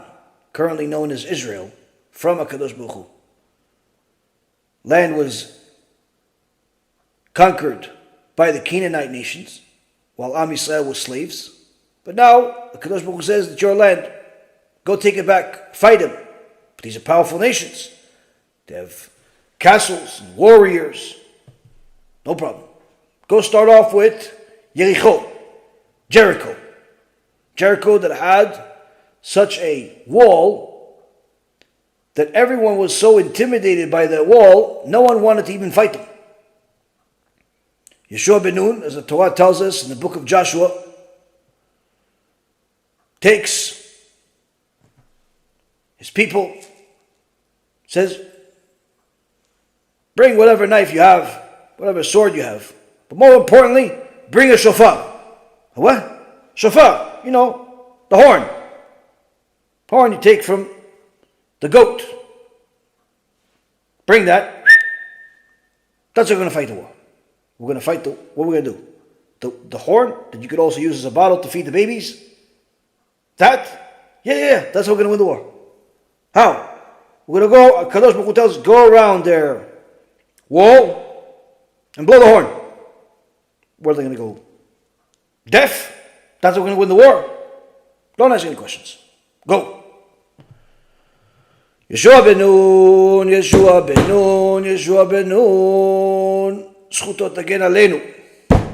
currently known as Israel, from HaKadosh Baruch Hu. Land was conquered by the Canaanite nations, while Am Yisrael was slaves. But now, HaKadosh Baruch Hu says, it's your land. Go take it back, fight them. But these are powerful nations. They have castles and warriors. No problem. Go start off with Jericho. Jericho that had such a wall that everyone was so intimidated by that wall, no one wanted to even fight them. Yeshua ben Nun, as the Torah tells us in the book of Joshua, takes his people, says, bring whatever knife you have, whatever sword you have, but more importantly, bring a shofar. A what? Shofar. You know, the horn. Horn you take from the goat. Bring that. That's how we're going to fight the war. We're going to fight what we're going to do. The horn that you could also use as a bottle to feed the babies. That? Yeah. That's how we're going to win the war. How? We're going to go, Kadosh Baruch Hu tells us, go around their wall and blow the horn. Where are they going to go? Deaf? That's how we're going to win the war. Don't ask any questions. Go. Yeshua ben Nun. Zchutot again aleinu.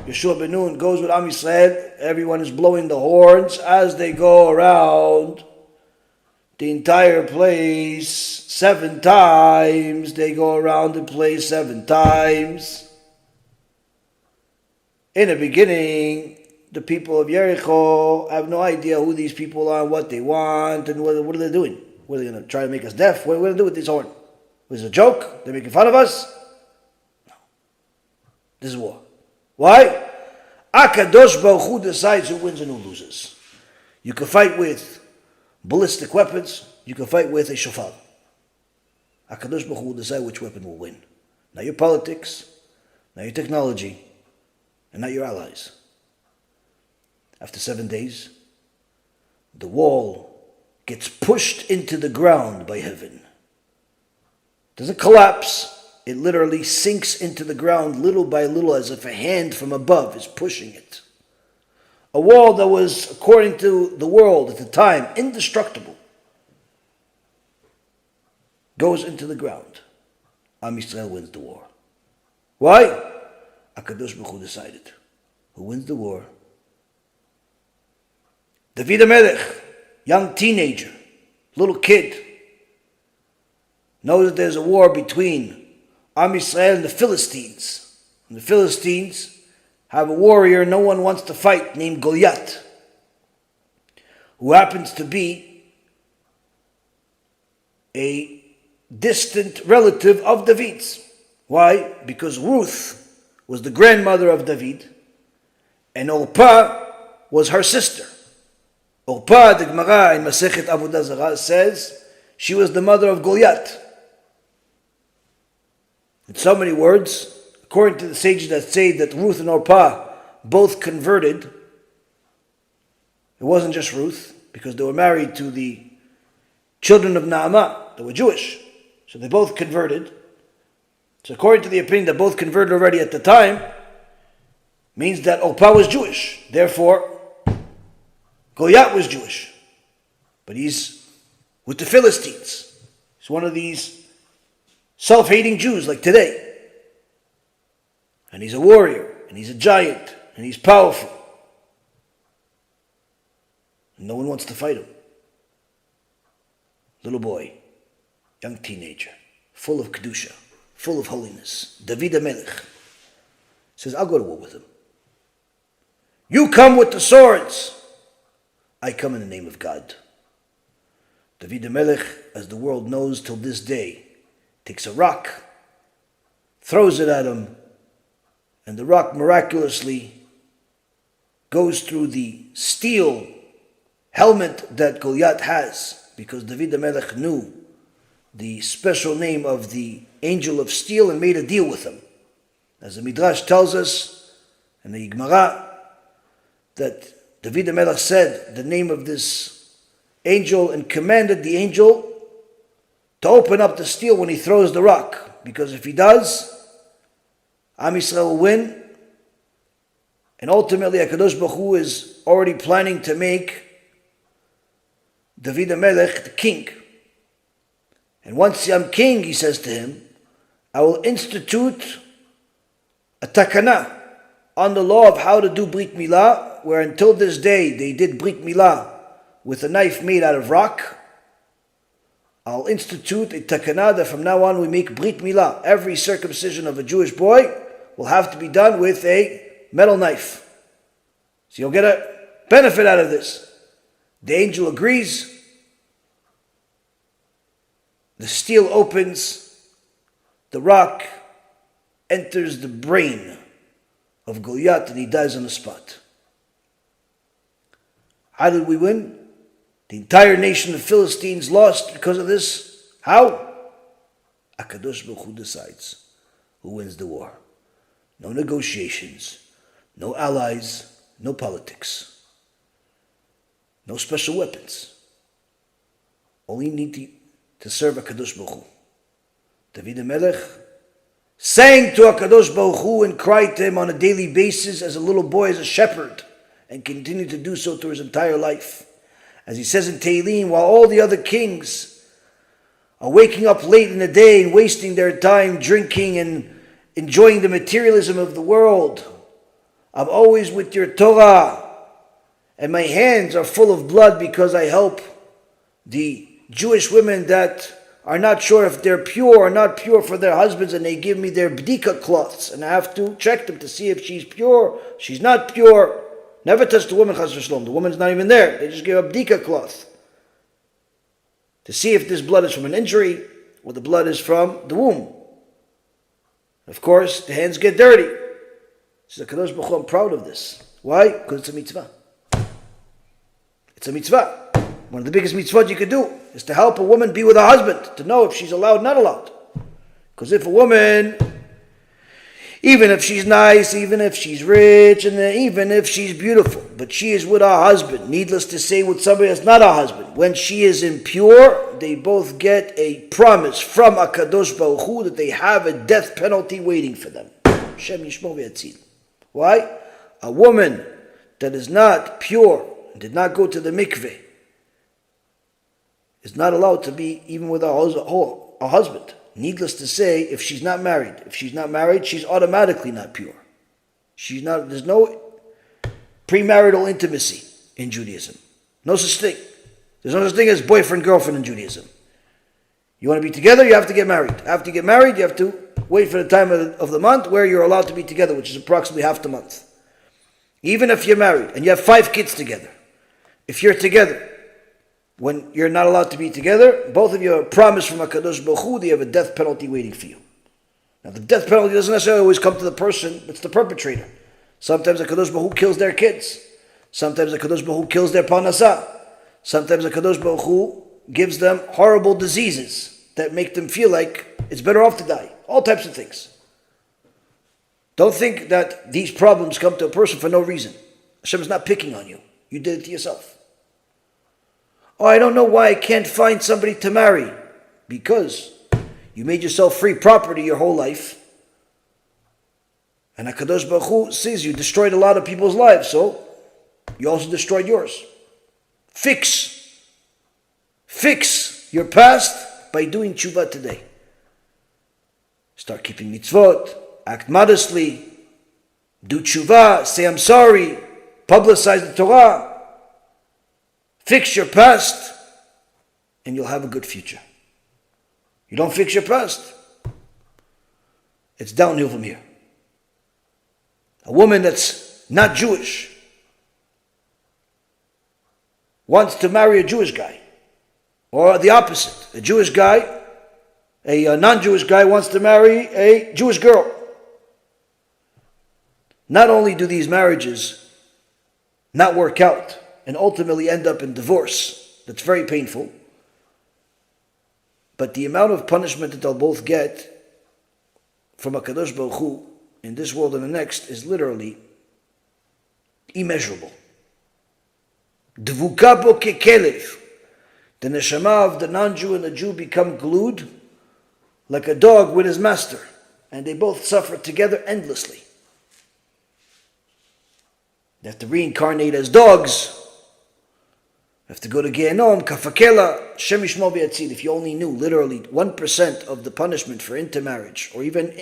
Yeshua ben Nun goes with Am Yisrael. Everyone is blowing the horns as they go around the entire place 7 times. They go around the place 7 times. In the beginning, the people of Jericho have no idea who these people are, what they want, and what are they doing? What are they going to try to make us deaf? What are we going to do with this horn? Is it a joke? They're making fun of us? No. This is war. Why? HaKadosh Baruch Hu decides who wins and who loses. You can fight with ballistic weapons. You can fight with a shofar. HaKadosh Baruch Hu will decide which weapon will win. Not your politics, not your technology, and not your allies. After 7 days, the wall gets pushed into the ground by heaven. It doesn't collapse. It literally sinks into the ground little by little as if a hand from above is pushing it. A wall that was, according to the world at the time, indestructible, goes into the ground. Am Yisrael wins the war. Why? HaKadosh Baruch Hu decided. Who wins the war? David HaMelech, young teenager, little kid, knows that there's a war between Am Yisrael and the Philistines. And the Philistines have a warrior no one wants to fight named Goliath, who happens to be a distant relative of David's. Why? Because Ruth was the grandmother of David, and Orpah was her sister. Orpah, the Gemara in Masechet Avodah Zarah says, she was the mother of Goliath. In so many words, according to the sages that say that Ruth and Orpah both converted, it wasn't just Ruth, because they were married to the children of Naamah, they were Jewish. So they both converted. So according to the opinion that both converted already at the time, means that Orpah was Jewish. Therefore, Goliath was Jewish. But he's with the Philistines. He's one of these self-hating Jews like today. And he's a warrior, and he's a giant, and he's powerful. And no one wants to fight him. Little boy, young teenager, full of Kedusha, full of holiness. David HaMelech says, I'll go to war with him. You come with the swords. I come in the name of God. David HaMelech, as the world knows till this day, takes a rock, throws it at him, and the rock miraculously goes through the steel helmet that Goliath has, because David HaMelech knew the special name of the angel of steel and made a deal with him. As the Midrash tells us, and the Gemara, that David HaMelech said the name of this angel and commanded the angel to open up the steel when he throws the rock, because if he does, Am Yisrael will win, and ultimately HaKadosh Baruch Hu is already planning to make David HaMelech the king. And once I'm king, he says to him, I will institute a takana on the law of how to do Brit Milah, where until this day they did Brit Milah with a knife made out of rock. I'll institute a takana that from now on we make Brit Milah. Every circumcision of a Jewish boy will have to be done with a metal knife. So you'll get a benefit out of this. The angel agrees. The steel opens. The rock enters the brain of Goliath and he dies on the spot. How did we win? The entire nation of Philistines lost because of this. How? HaKadosh Baruch Hu decides who wins the war. No negotiations, no allies, no politics, no special weapons. Only need to serve HaKadosh Baruch Hu. David HaMelech sang to HaKadosh Baruch Hu and cried to him on a daily basis as a little boy, as a shepherd, and continued to do so through his entire life. As he says in Tehillim, while all the other kings are waking up late in the day and wasting their time drinking and enjoying the materialism of the world, I'm always with your Torah, and my hands are full of blood because I help the Jewish women that are not sure if they're pure or not pure for their husbands, and they give me their bdika cloths, and I have to check them to see if she's pure, she's not pure. Never touch the woman, chas v'shalom. The woman's not even there. They just give a bdika cloth to see if this blood is from an injury or the blood is from the womb. Of course, the hands get dirty. Says HaKadosh Baruch Hu, I'm proud of this. Why? Because it's a mitzvah. It's a mitzvah. One of the biggest mitzvot you could do is to help a woman be with her husband, to know if she's allowed or not allowed. Because if a woman, even if she's nice, even if she's rich, and even if she's beautiful, but she is with her husband, needless to say with somebody that's not her husband, when she is impure, they both get a promise from HaKadosh Baruch Hu that they have a death penalty waiting for them. Shem Yishmo V'Yatzil. Why? A woman that is not pure, did not go to the mikveh, is not allowed to be even with her husband. Needless to say, if she's not married, she's automatically not pure. There's no premarital intimacy in Judaism. No such thing. There's no such thing as boyfriend-girlfriend in Judaism. You want to be together, you have to get married. After you get married, you have to wait for the time of the month where you're allowed to be together, which is approximately half the month. Even if you're married and you have 5 kids together, if you're together, when you're not allowed to be together, both of you are promised from HaKadosh Baruch Hu, you have a death penalty waiting for you. Now the death penalty doesn't necessarily always come to the person, it's the perpetrator. Sometimes HaKadosh Baruch Hu kills their kids. Sometimes HaKadosh Baruch Hu kills their parnasah. Sometimes HaKadosh Baruch Hu gives them horrible diseases that make them feel like it's better off to die. All types of things. Don't think that these problems come to a person for no reason. Hashem is not picking on you. You did it to yourself. Oh, I don't know why I can't find somebody to marry. Because you made yourself free property your whole life. And HaKadosh Baruch Hu sees you destroyed a lot of people's lives, so you also destroyed yours. Fix your past by doing tshuva today. Start keeping mitzvot, act modestly, do tshuva, say I'm sorry, publicize the Torah. Fix your past, and you'll have a good future. You don't fix your past, it's downhill from here. A woman that's not Jewish wants to marry a Jewish guy, or the opposite. A Jewish guy, a non-Jewish guy wants to marry a Jewish girl. Not only do these marriages not work out and ultimately end up in divorce, that's very painful, but the amount of punishment that they'll both get from HaKadosh Baruch Hu in this world and the next is literally immeasurable. Dvuka bo kekelev. The neshama of the non-Jew and the Jew become glued like a dog with his master, and they both suffer together endlessly. They have to reincarnate as dogs. They have to go to GEHINNOM, kafakela, Shem yishmor v'yatzil. If you only knew literally 1% of the punishment for intermarriage, or even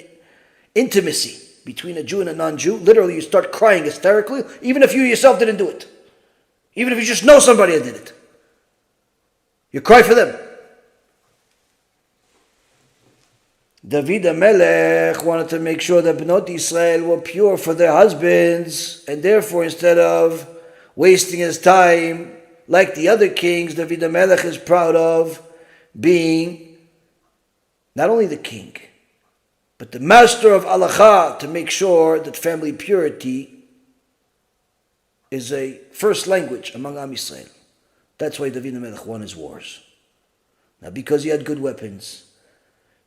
intimacy between a Jew and a non-Jew, literally you start crying hysterically, even if you yourself didn't do it. Even if you just know somebody that did it. You cry for them. David HaMelech wanted to make sure that Bnot Yisrael were pure for their husbands, and therefore instead of wasting his time like the other kings, David HaMelech is proud of being not only the king, but the master of halacha, to make sure that family purity is a first language among Am Yisrael. That's why David HaMelech won his wars. Not because he had good weapons,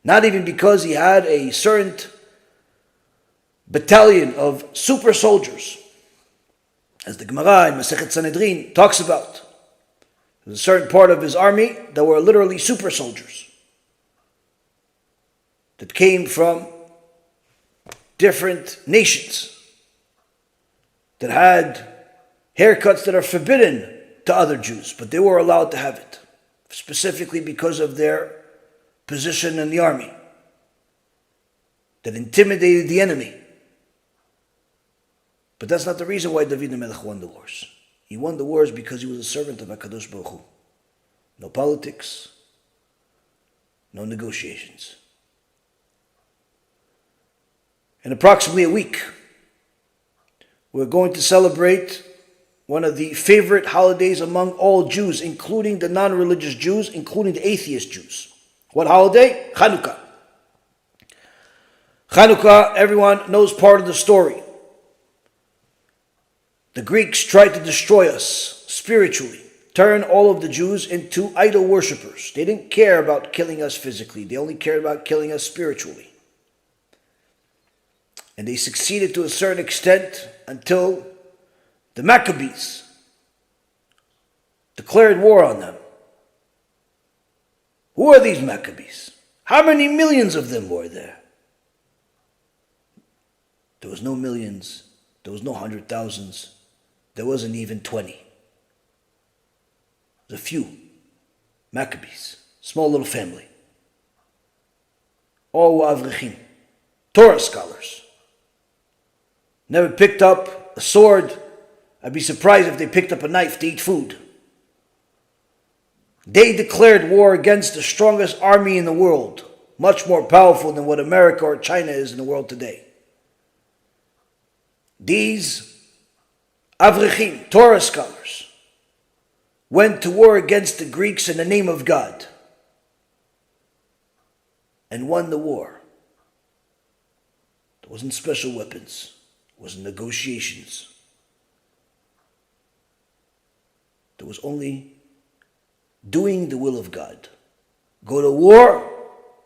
not even because he had a certain battalion of super soldiers, as the Gemara in Masechet Sanhedrin talks about. There's a certain part of his army that were literally super soldiers that came from different nations, that had haircuts that are forbidden to other Jews, but they were allowed to have it, specifically because of their position in the army, that intimidated the enemy. But that's not the reason why David HaMelech won the wars. He won the wars because he was a servant of HaKadosh Baruch Hu. No politics, no negotiations. In approximately a week, we're going to celebrate one of the favorite holidays among all Jews, including the non-religious Jews, including the atheist Jews. What holiday? Chanukah. Chanukah, everyone knows part of the story. The Greeks tried to destroy us spiritually, turn all of the Jews into idol worshippers. They didn't care about killing us physically. They only cared about killing us spiritually. And they succeeded to a certain extent until the Maccabees declared war on them. Who are these Maccabees? How many millions of them were there? There was no millions. There was no 100,000s. There wasn't even 20. There's a few Maccabees, small little family. all Avrechim, Torah scholars. Never picked up a sword. I'd be surprised if they picked up a knife to eat food. They declared war against the strongest army in the world, much more powerful than what America or China is in the world today. These Avrechim, Torah scholars, went to war against the Greeks in the name of God and won the war. There wasn't special weapons. It wasn't negotiations. There was only doing the will of God. Go to war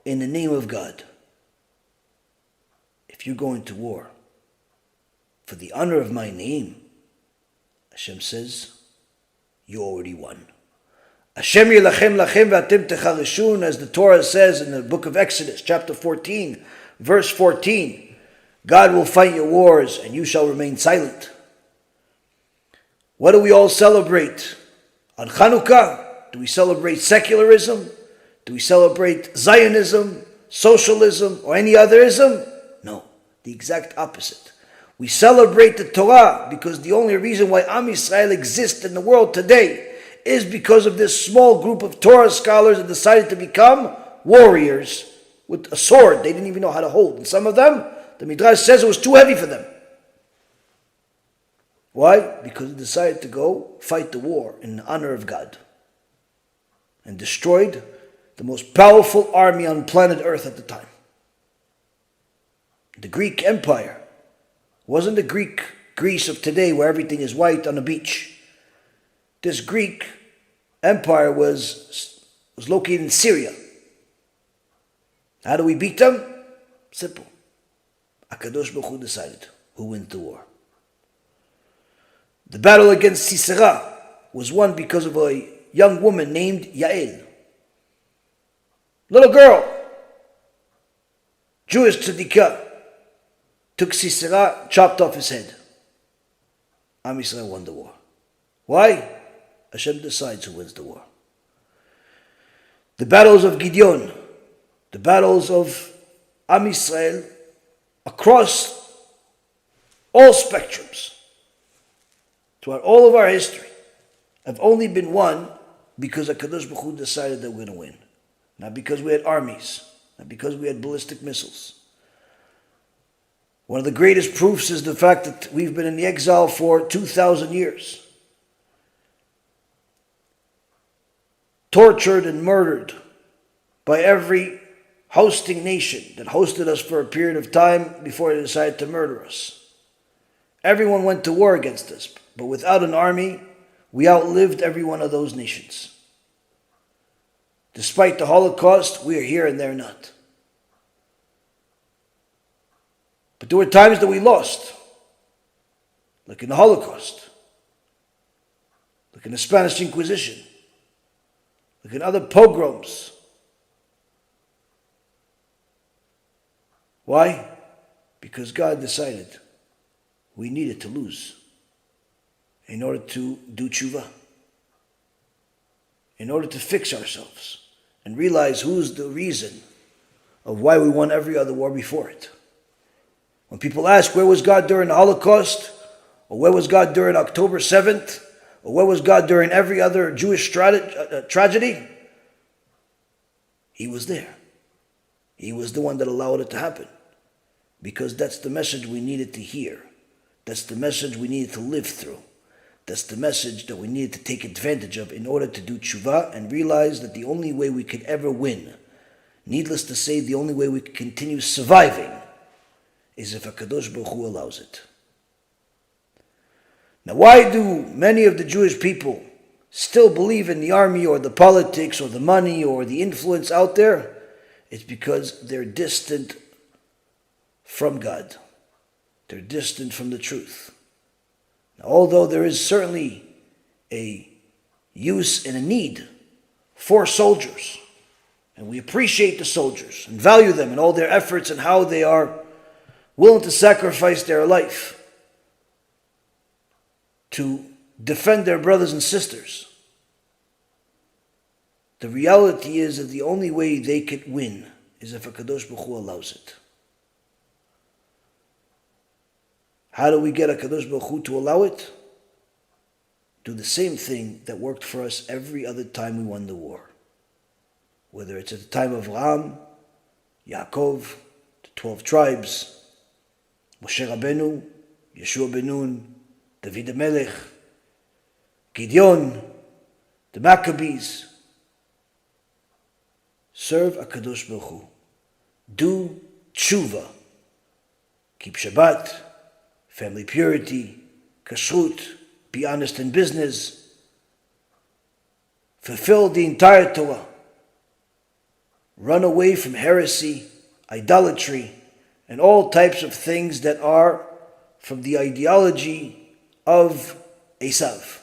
in the name of God. If you're going to war for the honor of my name, Hashem says, you already won. Hashem yilachem lachem v'atem techarishun, as the Torah says in the book of Exodus, chapter 14, verse 14. God will fight your wars and you shall remain silent. What do we all celebrate? On Chanukah, do we celebrate secularism? Do we celebrate Zionism, socialism, or any other ism? No, the exact opposite. We celebrate the Torah because the only reason why Am Yisrael exists in the world today is because of this small group of Torah scholars that decided to become warriors with a sword they didn't even know how to hold. And some of them, the Midrash says it was too heavy for them. Why? Because they decided to go fight the war in honor of God and destroyed the most powerful army on planet Earth at the time. The Greek Empire wasn't the Greek Greece of today where everything is white on the beach. This Greek Empire was located in Syria. How do we beat them? Simple. HaKadosh Baruch Hu decided who wins the war. The battle against Sisera was won because of a young woman named Yael. Little girl, Jewish tzedikah, took Sisera, chopped off his head. Am Yisrael won the war. Why? Hashem decides who wins the war. The battles of Gideon, the battles of Am Yisrael across all spectrums, throughout all of our history, have only been won because HaKadosh Baruch Hu decided that we're going to win. Not because we had armies, not because we had ballistic missiles. One of the greatest proofs is the fact that we've been in the exile for 2,000 years. Tortured and murdered by every hosting nation that hosted us for a period of time before they decided to murder us. Everyone went to war against us, but without an army, we outlived every one of those nations. Despite the Holocaust, we are here and they're not. But there were times that we lost, like in the Holocaust, like in the Spanish Inquisition, like in other pogroms. Why? Because God decided we needed to lose in order to do tshuva, in order to fix ourselves and realize who's the reason of why we won every other war before it. When people ask, where was God during the Holocaust? Or where was God during October 7th? Or where was God during every other Jewish tragedy? He was there. He was the one that allowed it to happen. Because that's the message we needed to hear. That's the message we needed to live through. That's the message that we needed to take advantage of in order to do tshuva and realize that the only way we could ever win, needless to say, the only way we could continue surviving, is if HaKadosh Baruch Hu allows it. Now, why do many of the Jewish people still believe in the army or the politics or the money or the influence out there? It's because they're distant from God. They're distant from the truth. Now, although there is certainly a use and a need for soldiers, and we appreciate the soldiers and value them and all their efforts and how they are willing to sacrifice their life to defend their brothers and sisters. The reality is that the only way they could win is if HaKadosh Baruch Hu allows it. How do we get HaKadosh Baruch Hu to allow it? Do the same thing that worked for us every other time we won the war. Whether it's at the time of Avraham, Yaakov, the 12 tribes, Moshe Rabbeinu, Yeshua ben Nun, David HaMelech, Gideon, the Maccabees. Serve HaKadosh Baruch Hu. Do tshuva. Keep Shabbat, family purity, kashrut, be honest in business. Fulfill the entire Torah. Run away from heresy, idolatry, and all types of things that are from the ideology of Esav.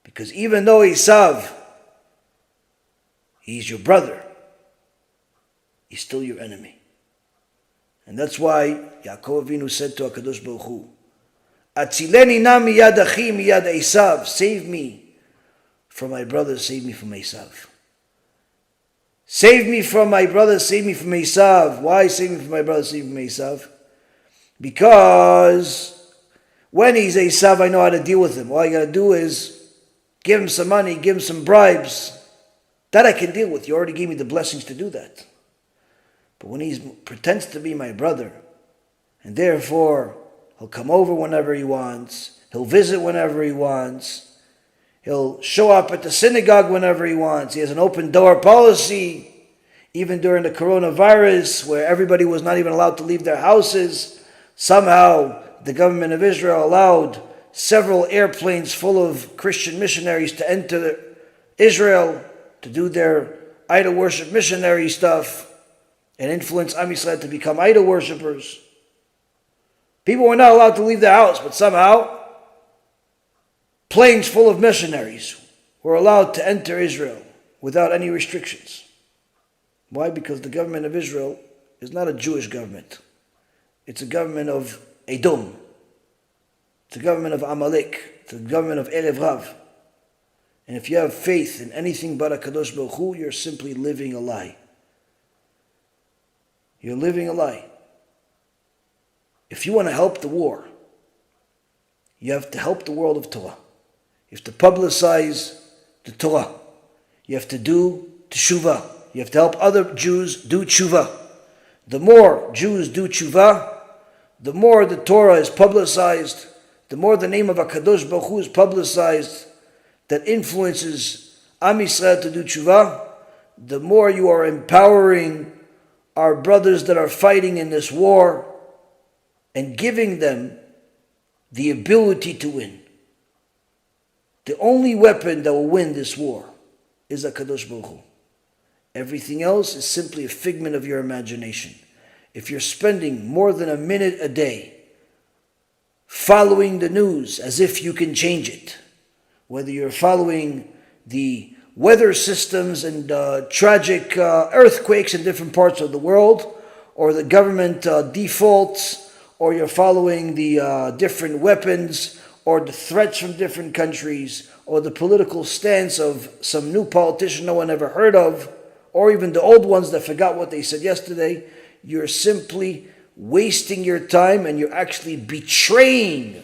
Because even though Esav, he's your brother, he's still your enemy. And that's why Yaakov Avinu said to HaKadosh Baruch Hu, Atzileni na miyad achi miyad Esav, save me from my brother, save me from Esav. Save me from my brother, save me from Esav. Why save me from my brother, save me from Esav? Because when he's Esav, I know how to deal with him. All I got to do is give him some money, give him some bribes. That I can deal with. You already gave me the blessings to do that. But when he pretends to be my brother, and therefore he'll come over whenever he wants, he'll visit whenever he wants, he'll show up at the synagogue whenever he wants, he has an open door policy, even during the coronavirus, where everybody was not even allowed to leave their houses, somehow the government of Israel allowed several airplanes full of Christian missionaries to enter Israel to do their idol worship missionary stuff and influence Am Yisrael to become idol worshippers. People were not allowed to leave their house, but somehow planes full of missionaries were allowed to enter Israel without any restrictions. Why? Because the government of Israel is not a Jewish government. It's a government of Edom. It's a government of Amalek. It's a government of Erev Rav. And if you have faith in anything but HaKadosh Baruch Hu, you're simply living a lie. You're living a lie. If you want to help the war, you have to help the world of Torah. You have to publicize the Torah. You have to do teshuvah. You have to help other Jews do teshuvah. The more Jews do teshuvah, the more the Torah is publicized, the more the name of HaKadosh Baruch Hu is publicized, that influences Am Yisrael to do teshuvah, the more you are empowering our brothers that are fighting in this war and giving them the ability to win. The only weapon that will win this war is HaKadosh Baruch Hu. Everything else is simply a figment of your imagination. If you're spending more than a minute a day following the news as if you can change it, whether you're following the weather systems and tragic earthquakes in different parts of the world, or the government defaults, or you're following the different weapons, or the threats from different countries, or the political stance of some new politician no one ever heard of, or even the old ones that forgot what they said yesterday, you're simply wasting your time and you're actually betraying.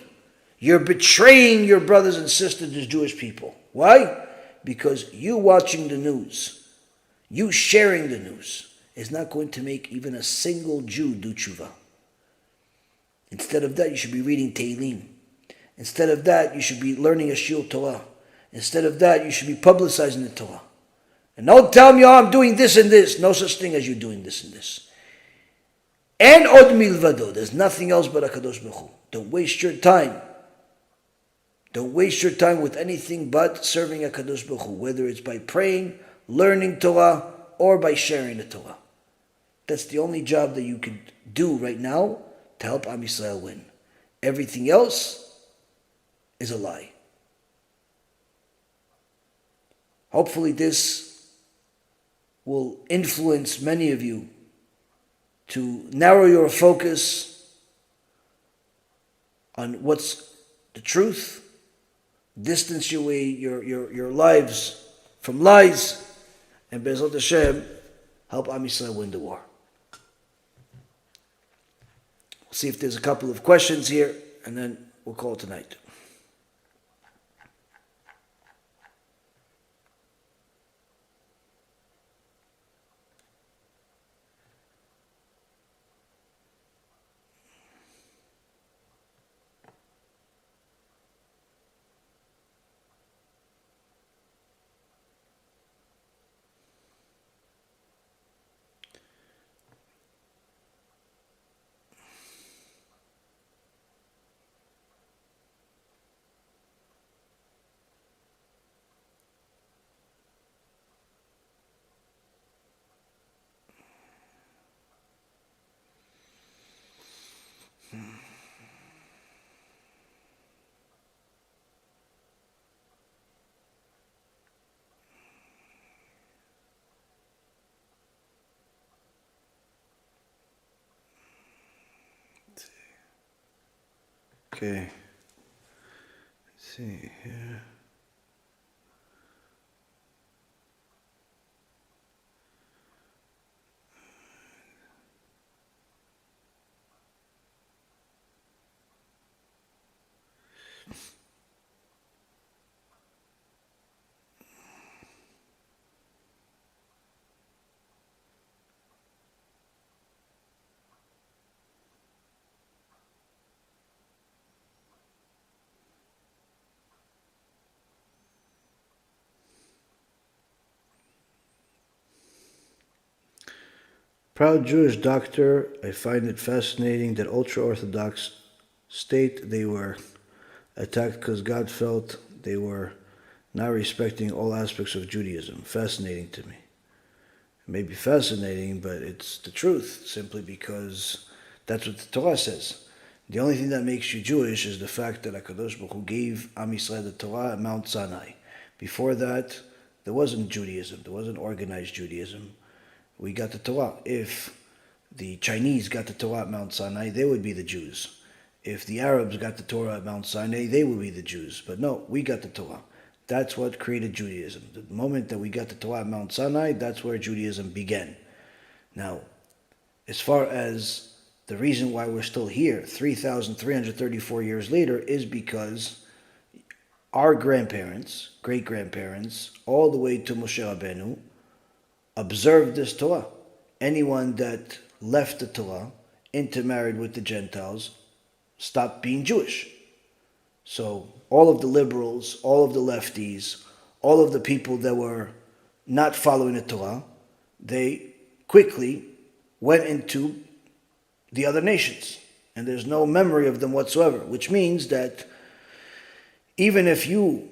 You're betraying your brothers and sisters as Jewish people. Why? Because you watching the news, you sharing the news, is not going to make even a single Jew do tshuva. Instead of that, you should be reading Tehillim. Instead of that, you should be learning a Shiur Torah. Instead of that, you should be publicizing the Torah. And don't tell me, oh, I'm doing this and this. No such thing as you doing this and this. And od milvado, there's nothing else but HaKadosh Baruch Hu. Don't waste your time. Don't waste your time with anything but serving HaKadosh Baruch Hu, whether it's by praying, learning Torah, or by sharing the Torah. That's the only job that you can do right now to help Am Yisrael win. Everything else is a lie. Hopefully this will influence many of you to narrow your focus on what's the truth, distance your lives from lies, and Be'ezrat Hashem, help Am Yisrael win the war. We'll see if there's a couple of questions here, and then we'll call it tonight. Okay. Let's see here. Proud Jewish doctor, I find it fascinating that ultra-Orthodox state they were attacked because God felt they were not respecting all aspects of Judaism. Fascinating to me. It may be fascinating, but it's the truth, simply because that's what the Torah says. The only thing that makes you Jewish is the fact that HaKadosh Baruch Hu gave Am Yisrael the Torah at Mount Sinai. Before that, there wasn't Judaism. There wasn't organized Judaism. We got the Torah. If the Chinese got the Torah at Mount Sinai, they would be the Jews. If the Arabs got the Torah at Mount Sinai, they would be the Jews. But no, we got the Torah. That's what created Judaism. The moment that we got the Torah at Mount Sinai, that's where Judaism began. Now, as far as the reason why we're still here, 3,334 years later, is because our grandparents, great-grandparents, all the way to Moshe Rabbeinu, observed this Torah. Anyone that left the Torah, intermarried with the Gentiles, stopped being Jewish. So all of the liberals, all of the lefties, all of the people that were not following the Torah, they quickly went into the other nations. And there's no memory of them whatsoever, which means that even if you,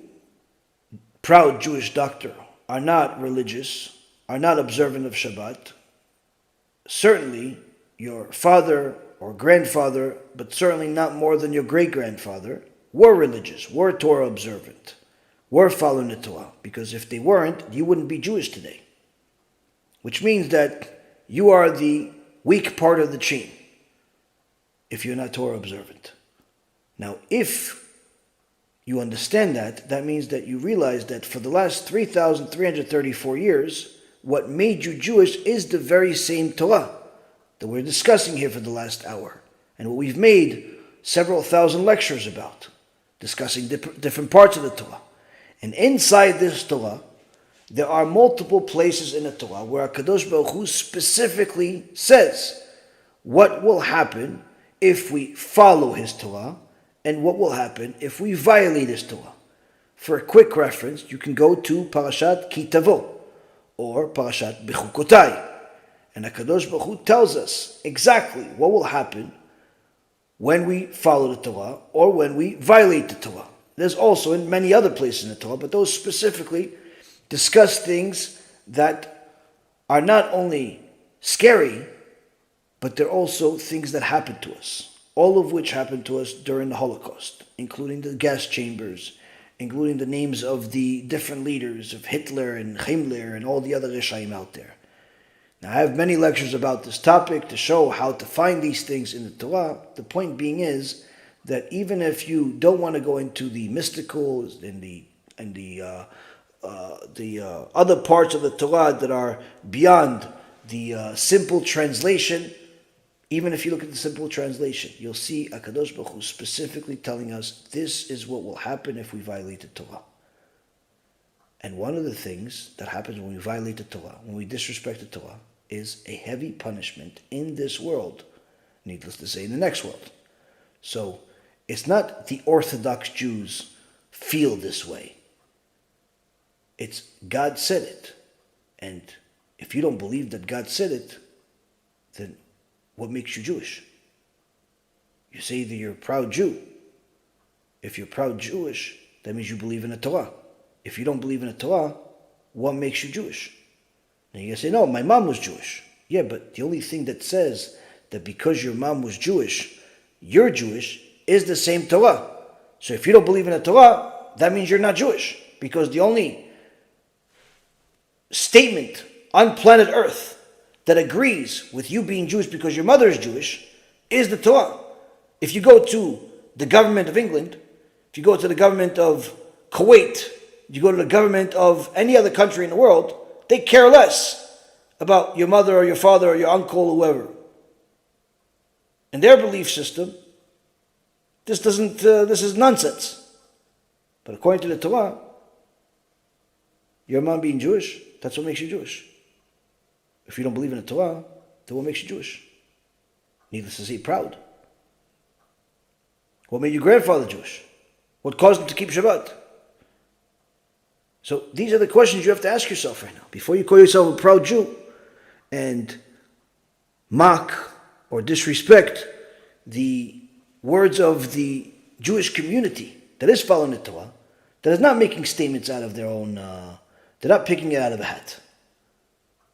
proud Jewish doctor, are not religious, are not observant of Shabbat, certainly your father or grandfather, but certainly not more than your great-grandfather, were religious, were Torah observant, were following the Torah. Because if they weren't, you wouldn't be Jewish today. Which means that you are the weak part of the chain if you're not Torah observant. Now, if you understand that, that means that you realize that for the last 3,334 years, what made you Jewish is the very same Torah that we're discussing here for the last hour, and what we've made several thousand lectures about, discussing different parts of the Torah. And inside this Torah, there are multiple places in the Torah where HaKadosh Baruch Hu specifically says what will happen if we follow his Torah, and what will happen if we violate his Torah. For a quick reference, you can go to Parashat Ki Tavo, or Parashat Bechukotai. And HaKadosh Baruch Hu tells us exactly what will happen when we follow the Torah or when we violate the Torah. There's also in many other places in the Torah, but those specifically discuss things that are not only scary, but they're also things that happen to us. All of which happened to us during the Holocaust, including the gas chambers, including the names of the different leaders of Hitler and Himmler and all the other Rishaim out there. Now, I have many lectures about this topic to show how to find these things in the Torah. The point being is that even if you don't want to go into the mystical and the other parts of the Torah that are beyond the simple translation, even if you look at the simple translation, you'll see HaKadosh Baruch Hu specifically telling us this is what will happen if we violate the Torah. And one of the things that happens when we violate the Torah, when we disrespect the Torah, is a heavy punishment in this world, needless to say, in the next world. So it's not the Orthodox Jews feel this way. It's God said it. And if you don't believe that God said it, then what makes you Jewish? You say that you're a proud Jew. If you're proud Jewish, that means you believe in the Torah. If you don't believe in the Torah, what makes you Jewish? And you say, no, my mom was Jewish. Yeah, but the only thing that says that because your mom was Jewish, you're Jewish, is the same Torah. So if you don't believe in the Torah, that means you're not Jewish. Because the only statement on planet Earth that agrees with you being Jewish because your mother is Jewish is the Torah. If you go to the government of England, if you go to the government of Kuwait, you go to the government of any other country in the world, they care less about your mother or your father or your uncle or whoever. In their belief system, this is nonsense. But according to the Torah, your mom being Jewish, that's what makes you Jewish. If you don't believe in the Torah, then what makes you Jewish? Needless to say, proud. What made your grandfather Jewish? What caused him to keep Shabbat? So these are the questions you have to ask yourself right now. Before you call yourself a proud Jew and mock or disrespect the words of the Jewish community that is following the Torah, that is not making statements out of their own, they're not picking it out of a hat.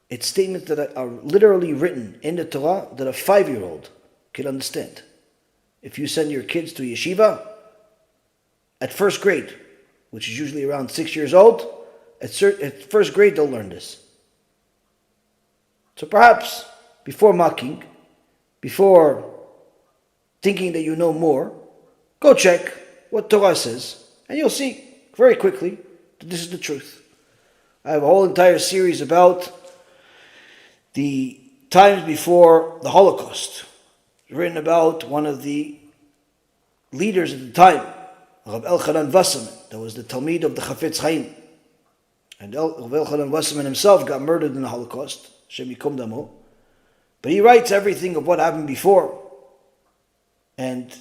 It's statements that are literally written in the Torah that a 5-year-old can understand. If you send your kids to yeshiva at first grade, which is usually around 6 years old, at first grade they'll learn this. So perhaps, before mocking, before thinking that you know more, go check what Torah says, and you'll see very quickly that this is the truth. I have a whole entire series about the times before the Holocaust. It's written about one of the leaders at the time, Rav Elchanan Wasserman, that was the Talmid of the Chafetz Chaim. And Rav Elchanan Wasserman himself got murdered in the Holocaust, Shem Yikom Damo. But he writes everything of what happened before. And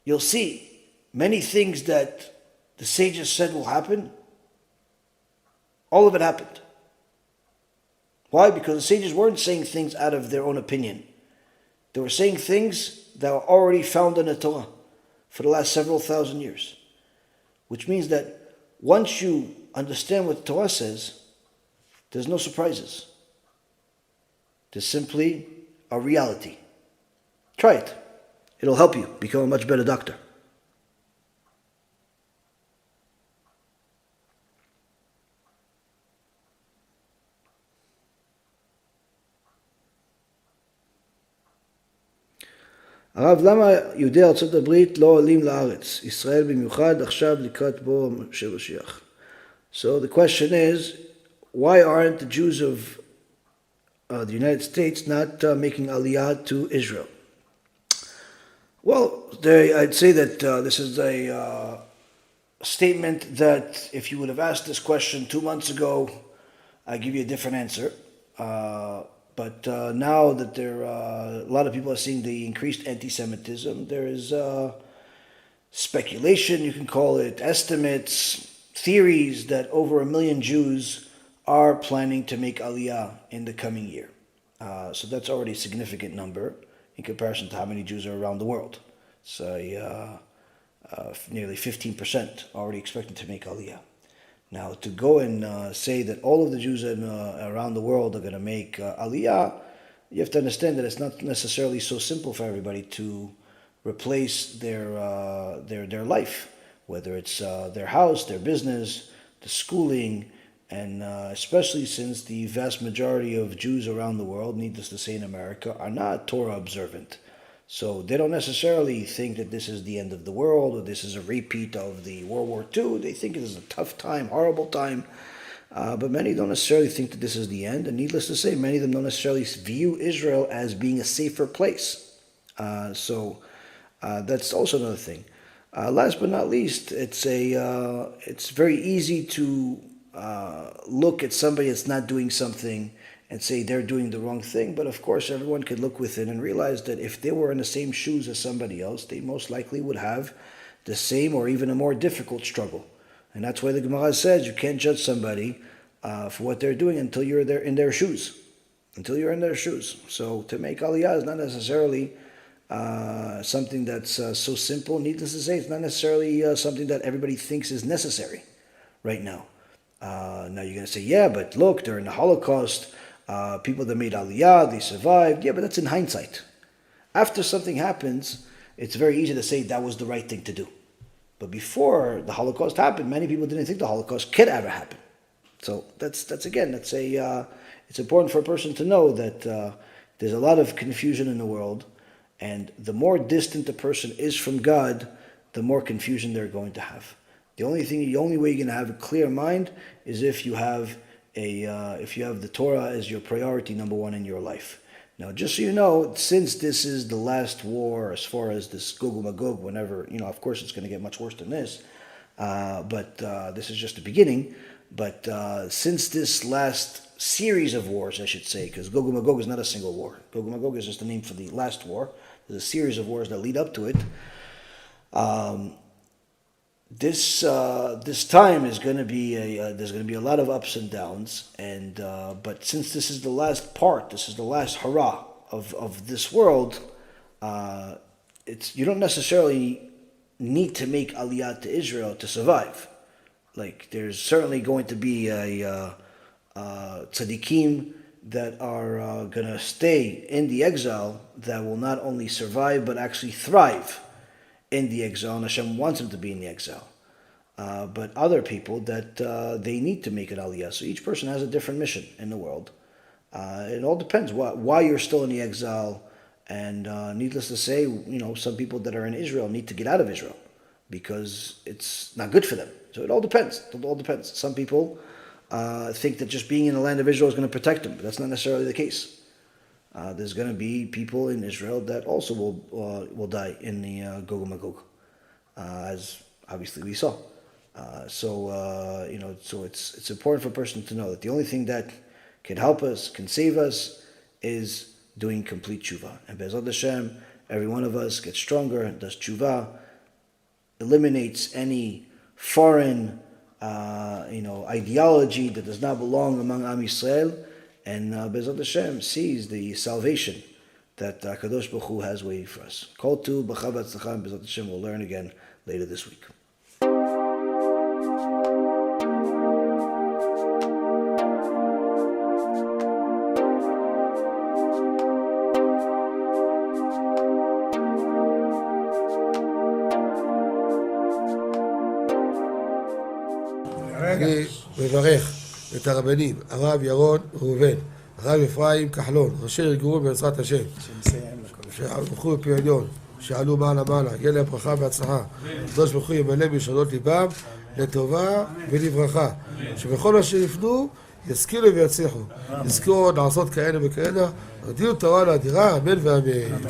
you'll see many things that the sages said will happen. All of it happened. Why? Because the sages weren't saying things out of their own opinion. They were saying things that were already found in the Torah for the last several thousand years. Which means that once you understand what the Torah says, there's no surprises. There's simply a reality. Try it. It'll help you become a much better doctor. הרב, למה יהודי ארצות הברית לא עולים לארץ? ישראל במיוחד עכשיו לקראת בוא של משיח. So the question is, why aren't the Jews of the United States not making aliyah to Israel? Well, I'd say that this is a statement that if you would have asked this question 2 months ago, I'd give you a different answer. But now that a lot of people are seeing the increased anti-Semitism, there is speculation, you can call it, estimates, theories that over 1 million Jews are planning to make aliyah in the coming year. So that's already a significant number in comparison to how many Jews are around the world. So nearly 15% already expecting to make aliyah. Now, to go and say that all of the Jews around the world are going to make aliyah, you have to understand that it's not necessarily so simple for everybody to replace their life, whether it's their house, their business, the schooling, and especially since the vast majority of Jews around the world, needless to say in America, are not Torah observant. So they don't necessarily think that this is the end of the world or this is a repeat of the World War II. They think it is a tough time, horrible time. But many don't necessarily think that this is the end, and needless to say, many of them don't necessarily view Israel as being a safer place. So that's also another thing. Last but not least, it's very easy to look at somebody that's not doing something and say they're doing the wrong thing. But of course, everyone could look within and realize that if they were in the same shoes as somebody else, they most likely would have the same or even a more difficult struggle. And that's why the Gemara says you can't judge somebody for what they're doing until you're there in their shoes. Until you're in their shoes. So to make aliyah is not necessarily something that's so simple. Needless to say, it's not necessarily something that everybody thinks is necessary right now. Now you're going to say, yeah, but look, during the Holocaust, people that made aliyah, they survived. Yeah, but that's in hindsight. After something happens, it's very easy to say that was the right thing to do. But before the Holocaust happened, many people didn't think the Holocaust could ever happen. So it's important for a person to know that there's a lot of confusion in the world, and the more distant a person is from God, the more confusion they're going to have. The only way you're going to have a clear mind is if you have the Torah as your priority number one in your life. Now, just so you know, since this is the last war as far as this Gog Magog, whenever, of course it's going to get much worse than this, but this is just the beginning. But since this last series of wars, I should say, because Gog Magog is not a single war. Gog Magog is just the name for the last war. There's a series of wars that lead up to it. This time is going to be there's going to be a lot of ups and downs, and but since this is the last part, this is the last hurrah of this world, you don't necessarily need to make aliyah to Israel to survive. Like, there's certainly going to be tzaddikim that are going to stay in the exile that will not only survive but actually thrive in the exile, and Hashem wants them to be in the exile. But other people that they need to make an aliyah. So each person has a different mission in the world. It all depends why you're still in the exile. And needless to say, some people that are in Israel need to get out of Israel because it's not good for them. So it all depends. It all depends. Some people think that just being in the land of Israel is going to protect them, but that's not necessarily the case. There's going to be people in Israel that also will die in the Gog Magog, as obviously we saw. So it's important for a person to know that the only thing that can help us, can save us, is doing complete tshuva. And Be'ezrat Hashem, every one of us gets stronger, does tshuva, eliminates any foreign, ideology that does not belong among Am Yisrael, and Be'ezrat Hashem sees the salvation that Kadosh Baruch Hu has waiting for us. Kol tu b'cha v'atzlacha, and Be'ezrat Hashem will learn again later this week. אני מברך את הרבנים, הרב ירון ראובן, הרב אפרים כחלון, ראשי ארגון בעזרת השם, שהלכו בפי עליון, שעלו מעלה מעלה, יהיה להם ברכה והצלחה, הקדוש ברוך הוא ימלא בישועות ליבם לטובה ולברכה, שבכל מה שיפנו ישכילו ויצליחו, יזכו לעשות כאלה וכאלה, רדינו תורה לאדירה, אמן ואמן.